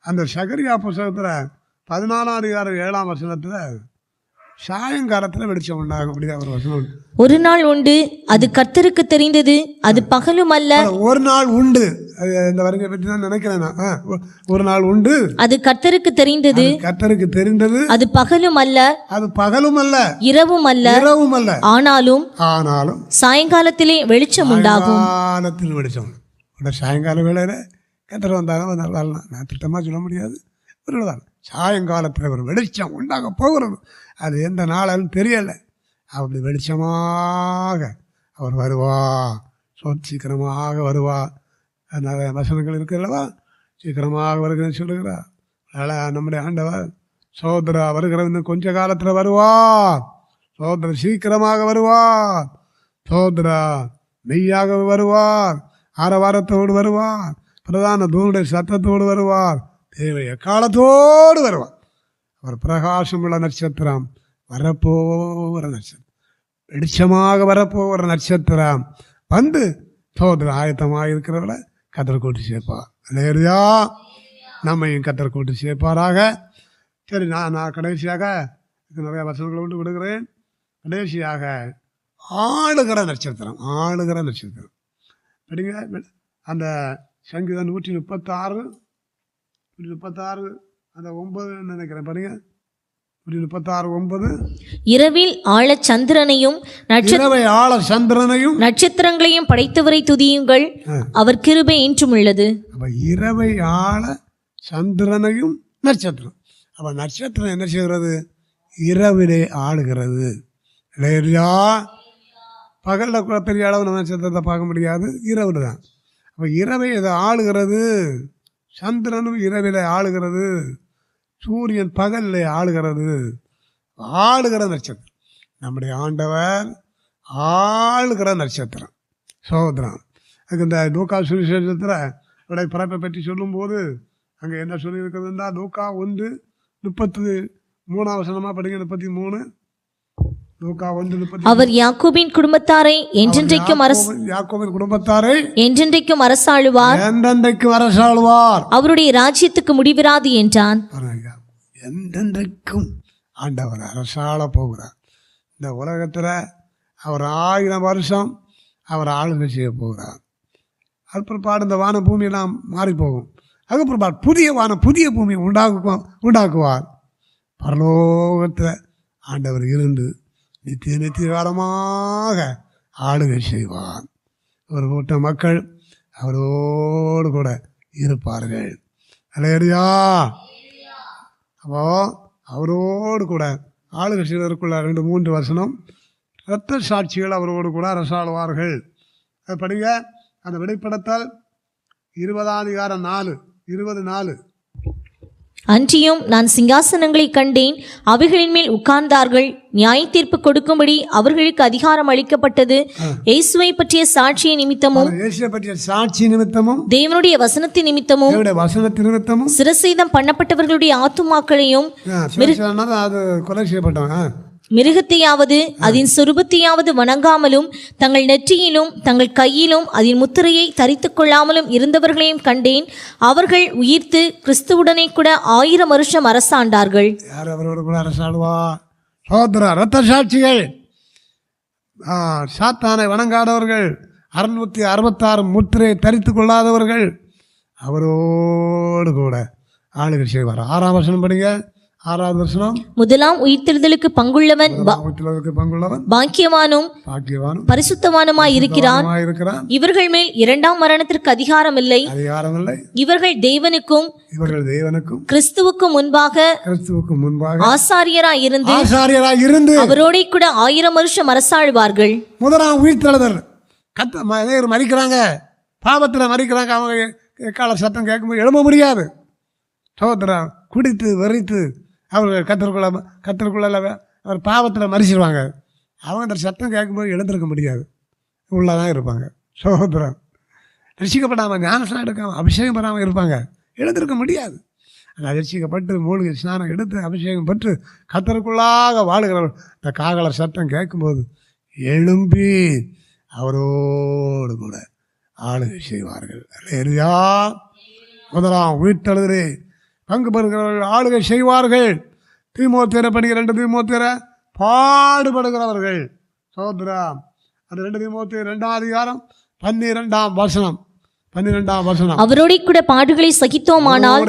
அந்த சகரியா புஸ்தகத்தில் 14:7 சாயங்காலத்தில் வெளிச்சம் உண்டாகும். அப்படிதான் ஒரு வசனம். ஒரு நாள் உண்டு, அது கர்த்தருக்கு தெரிந்தது, அது பகலும் அல்ல. ஒரு நாள் உண்டு, இந்த வருகை பற்றி தான் நினைக்கிறேன். ஒரு நாள் உண்டு, அது கர்த்தருக்கு தெரிந்தது, கர்த்தருக்கு தெரிந்தது, அது பகலும் அல்ல, அது பகலும் அல்ல, இரவும் அல்ல, இரவும் அல்ல. ஆனாலும் சாயங்காலத்திலே வெளிச்சம் உண்டாகும். சாயங்காலத்தில் வெளிச்சம். சாயங்கால வேளையில கர்த்தர் வந்தாலும் வரலாம். நான் திட்டமாக சொல்ல முடியாது. சாயங்காலத்தில் ஒரு வெளிச்சம் உண்டாக போகிறது. அது எந்த நாளும் தெரியலை. அப்படி வெளிச்சமாக அவர் வருவார். சீக்கிரமாக வருவார். நிறைய வசனங்கள் இருக்கிறல்லவா, சீக்கிரமாக வருகிறேன்னு சொல்லுகிறார். அதனால் நம்முடைய ஆண்டவர் சோதரா வருகிற இன்னும் கொஞ்ச காலத்தில் வருவார். சோதரா சீக்கிரமாக வருவார். சோதரா மெய்யாக வருவார். ஆரவாரத்தோடு வருவார். பிரதான தூணுடைய சத்தத்தோடு வருவார். தேவைய காலத்தோடு வருவார். அவர் பிரகாசமுள்ள நட்சத்திரம், வரப்போகிற நட்சத்திரம், வெளிச்சமாக வரப்போகிற நட்சத்திரம் வந்து சோதர ஆயத்தமாக இருக்கிறவரை கத்தர் கூட்டி சேர்ப்பார். இல்லையா? நம்மையும் கத்தர் கூட்டி சேர்ப்பாராக. சரி, நான் கடைசியாக நிறைய வசனங்களை விட்டு விடுகிறேன். கடைசியாக ஆளுகிற நட்சத்திரம். ஆளுகிற நட்சத்திரம் படிங்க. அந்த சங்கீதம் 136 அந்த 9 நினைக்கிறேன். பாருங்க, 136:9. இரவில் ஆள சந்திரனையும் நட்சத்திரங்களையும் படைத்தவரை துதியுங்கள், அவர் கிருபை என்றும் உள்ளது. அப்ப இரவை ஆள சந்திரனையும் நட்சத்திரம். அப்ப நட்சத்திரம் என்ன செய்கிறது? இரவிலே ஆளுகிறது. இல்லையா? பகலில் கூட பெரிய அளவு நட்சத்திரத்தை பார்க்க முடியாது, இரவுல தான். அப்போ இரவை அதை ஆளுகிறது. சந்திரனும் இரவிலே ஆளுகிறது, சூரியன் பகலில் ஆளுகிறது. ஆளுகிற நட்சத்திரம் நம்முடைய ஆண்டவர். ஆளுகிற நட்சத்திரம் சகோதரன். அதுக்கு இந்த லூக்கா சுவிசேஷத்தில் அவருடைய பிறப்பை பற்றி சொல்லும்போது அங்கே என்ன சொல்லியிருக்கிறதுனா, லூக்கா 1:33 படிங்க. 33 லூக்கா 1:33. அவர் யாக்கோபின் குடும்பத்தாரை என்றென்றைக்கும் அரசாளுவார், அவருடைய ராஜ்யத்துக்கு முடிவிராது என்றான். என்றென்றைக்கும் ஆண்டவர் அரசாள போகிறார். இந்த உலகத்தில் அவர் 1000 வருஷம் அவர் ஆளுகை செய்ய போகிறார். அதுபிற்பாடு இந்த வான பூமியெல்லாம் மாறி போகும். அதுக்கப்புறப்பாடு புதிய வானம் புதிய பூமியை உண்டாக்குவார். பரலோகத்தில் ஆண்டவர் இருந்து நித்திய காலமாக ஆளுகை செய்வார். ஒரு கூட்ட மக்கள் அவரோடு கூட இருப்பார்கள். அல்லேலூயா. அப்போ அவரோடு கூட ஆளுகை செய்வதற்குள்ள 2-3 வசனம். இரத்த சாட்சிகள் அவரோடு கூட அரசாளுவார்கள். அது படிங்க. அந்த வெளிப்படத்தால் 20:4. அன்றியும் நான் சிங்காசனங்களை கண்டேன், அவைகளின் மேல் உட்கார்ந்தார்கள், நியாய தீர்ப்பு கொடுக்கும்படி அவர்களுக்கு அதிகாரம் அளிக்கப்பட்டது. இயேசுவை பற்றிய சாட்சி நிமித்தமும் தேவனுடைய வசனத்தின் நிமித்தமும் சிரசேதம் பண்ணப்பட்டவர்களுடைய ஆத்துமாக்களையும் மிருகத்தையாவது அதன் சொரூபத்தையாவது வணங்காமலும் தங்கள் நெற்றியிலும் தங்கள் கையிலும் அதன் முத்திரையை தரித்துக் கொள்ளாமலும் இருந்தவர்களையும் கண்டேன். அவர்கள் உயிர்த்து கிறிஸ்துவுடனே கூட 1000 வருஷம் அரசாண்டார்கள். யார் அவரோடு கூட அரசாடுவா? இரத்த சாட்சிகள், சாத்தானை வணங்காதவர்கள், 666 முத்திரை தரித்து கொள்ளாதவர்கள் அவரோடு கூட ஆளுகை செய்வார். 6ஆம் வசனம் படிங்க. 6வது வசனம். முதலாம் உயிர்த்தெழுதலுக்கு பங்குள்ளவன் பங்குள்ளவன் பாக்கியவானும் பரிசுத்தவானுமாய் இருக்கிறான். இவர்கள் மேல் 2ஆம் மரணத்திற்கு அதிகாரம் இல்லை. இவர்கள் தேவனுக்கும் கிறிஸ்துவுக்கும் முன்பாக ஆசாரியராய் இருந்து அவரோட கூட 1000 வருஷம் அரசாழ்வார்கள். முதலாம் உயிர்த்தெழுதல் மறிக்கிறாங்க, பாவத்தில் மறிக்கிறாங்க. அவங்க கால சத்தம் கேட்கும்போது எழும்ப முடியாது. சோதரம் குடித்து வெறித்து அவர்கள் கத்தருக்குள்ள அவர் பாவத்தில் மறிச்சிடுவாங்க. அவங்க அந்த சத்தம் கேட்கும்போது எழுந்திருக்க முடியாது, உள்ளதான் இருப்பாங்க. சோதரம் ரசிக்கப்படாமல் ஞானஸ்நானம் எடுக்காமல் அபிஷேகம் பண்ணாமல் இருப்பாங்க, எழுந்திருக்க முடியாது. அந்த ரசிக்கப்பட்டு மூலிகை ஸ்நானம் எடுத்து அபிஷேகம் பெற்று கத்தருக்குள்ளாக வாழுகிறவர் இந்த காகல சத்தம் கேட்கும்போது எழும்பி அவரோடு கூட ஆளுகை செய்வார்கள். இல்லையா? முதலாம் உயிர்த்தெழுதலே பங்கு பெறுகிறவர்கள் ஆளுகை செய்வார்கள். தீமோத்தேயரை படிக்கிற 2 தீமோத்தேயரை பாடுபடுகிறவர்கள். சோதரம் அந்த 2 தீமோத்தேயர் 2ஆம் அதிகாரம் 12ஆம் வசனம். அவரோட கூட பாடுகளை சகித்தோமானால்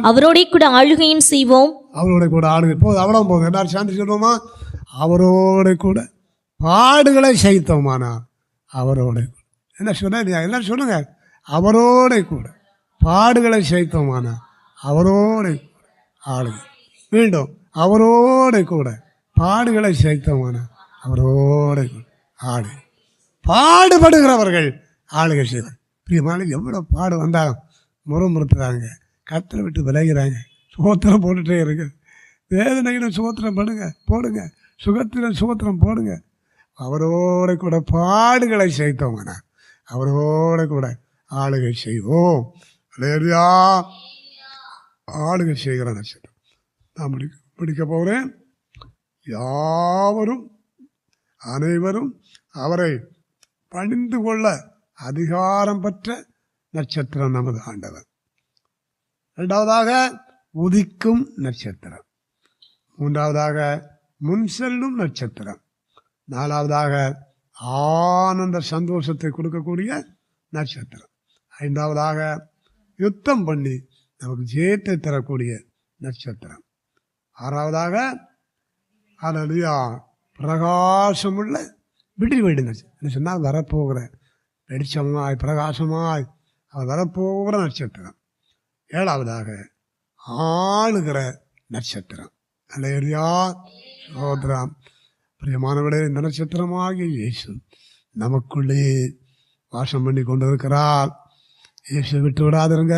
அவரோட கூட ஆளுகையும் செய்வோம். அவரோட கூட ஆளுகை போதும், அவ்வளவு போதும். எல்லாரும் சாந்தி சொல்லுவோமா? அவரோட கூட பாடுகளை சகித்தோமானா அவரோட என்ன சொன்ன எல்லாரும் சொல்லுங்க. அவரோட கூட பாடுகளை சகித்தோமானா அவரோட ஆளுகை. மீண்டும் அவரோட கூட பாடுகளை சகித்தோமானா அவரோட கூட ஆளுகை. பாடுபடுகிறவர்கள் ஆளுகை செய்வார். பிரியமான எவ்வளோ பாடு வந்தாலும் முறுமுறுத்துறாங்க, கத்தரை விட்டு விளைகிறாங்க, சுகத்திரம் போட்டுகிட்டே இருக்கு. வேதனையிலும் சுகத்திரம் போடுங்க, சுகத்திலும் சுகத்திரம் போடுங்க. அவரோட கூட பாடுகளை செய்தோம்னா அவரோட கூட ஆளுகை செய்வோம். இல்லையா? ஆளுகை செய்கிற நட்சத்திரம் நான் முடிக்க போகிறேன். யாவரும் அனைவரும் அவரை பணிந்து கொள்ள அதிகாரம் பெற்ற நட்சத்திரம் நமது ஆண்டவர். 2வதாக உதிக்கும் நட்சத்திரம். 3வதாக முன் செல்லும் நட்சத்திரம். 4வதாக ஆனந்த சந்தோஷத்தை கொடுக்கக்கூடிய நட்சத்திரம். 5வதாக யுத்தம் பண்ணி நமக்கு ஜெயத்தை தரக்கூடிய நட்சத்திரம். 6வதாக அல்லா பிரகாசமுள்ள விடி வேண்டி நட்சத்திரம் சொன்னால் வரப்போகிற வெளிச்சமாய் பிரகாசமாய் அவர் வரப்போகிற நட்சத்திரம். 7வதாக ஆளுகிற நட்சத்திரம். அல்லேலூயா, சோதரம். பிரியமானவர்களே, இந்த நட்சத்திரமாகிய இயேசு நமக்குள்ளே வாசம் பண்ணி கொண்டிருக்கிறார். இயேசு விட்டு விடாதிருங்க,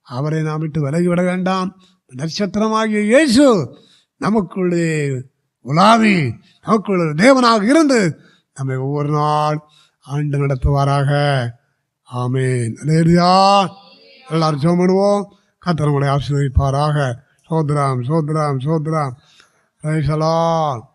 அவரை நாம் விட்டு விலகி விட வேண்டாம். நட்சத்திரமாகிய இயேசு நமக்குள்ளே உலாவி நமக்குள்ள தேவனாக இருந்து நம்மை ஒவ்வொரு நாள் ஆண்டு நடத்துவாராக. ஆமேன். அல்லேலூயா. எல்லாரும் ஜெபம் பண்ணுவோம். கர்த்தர் உங்களை ஆசீர்வதிப்பாராக. சோத்ராம் சோத்ராம் சோத்ராம். Praise the Lord.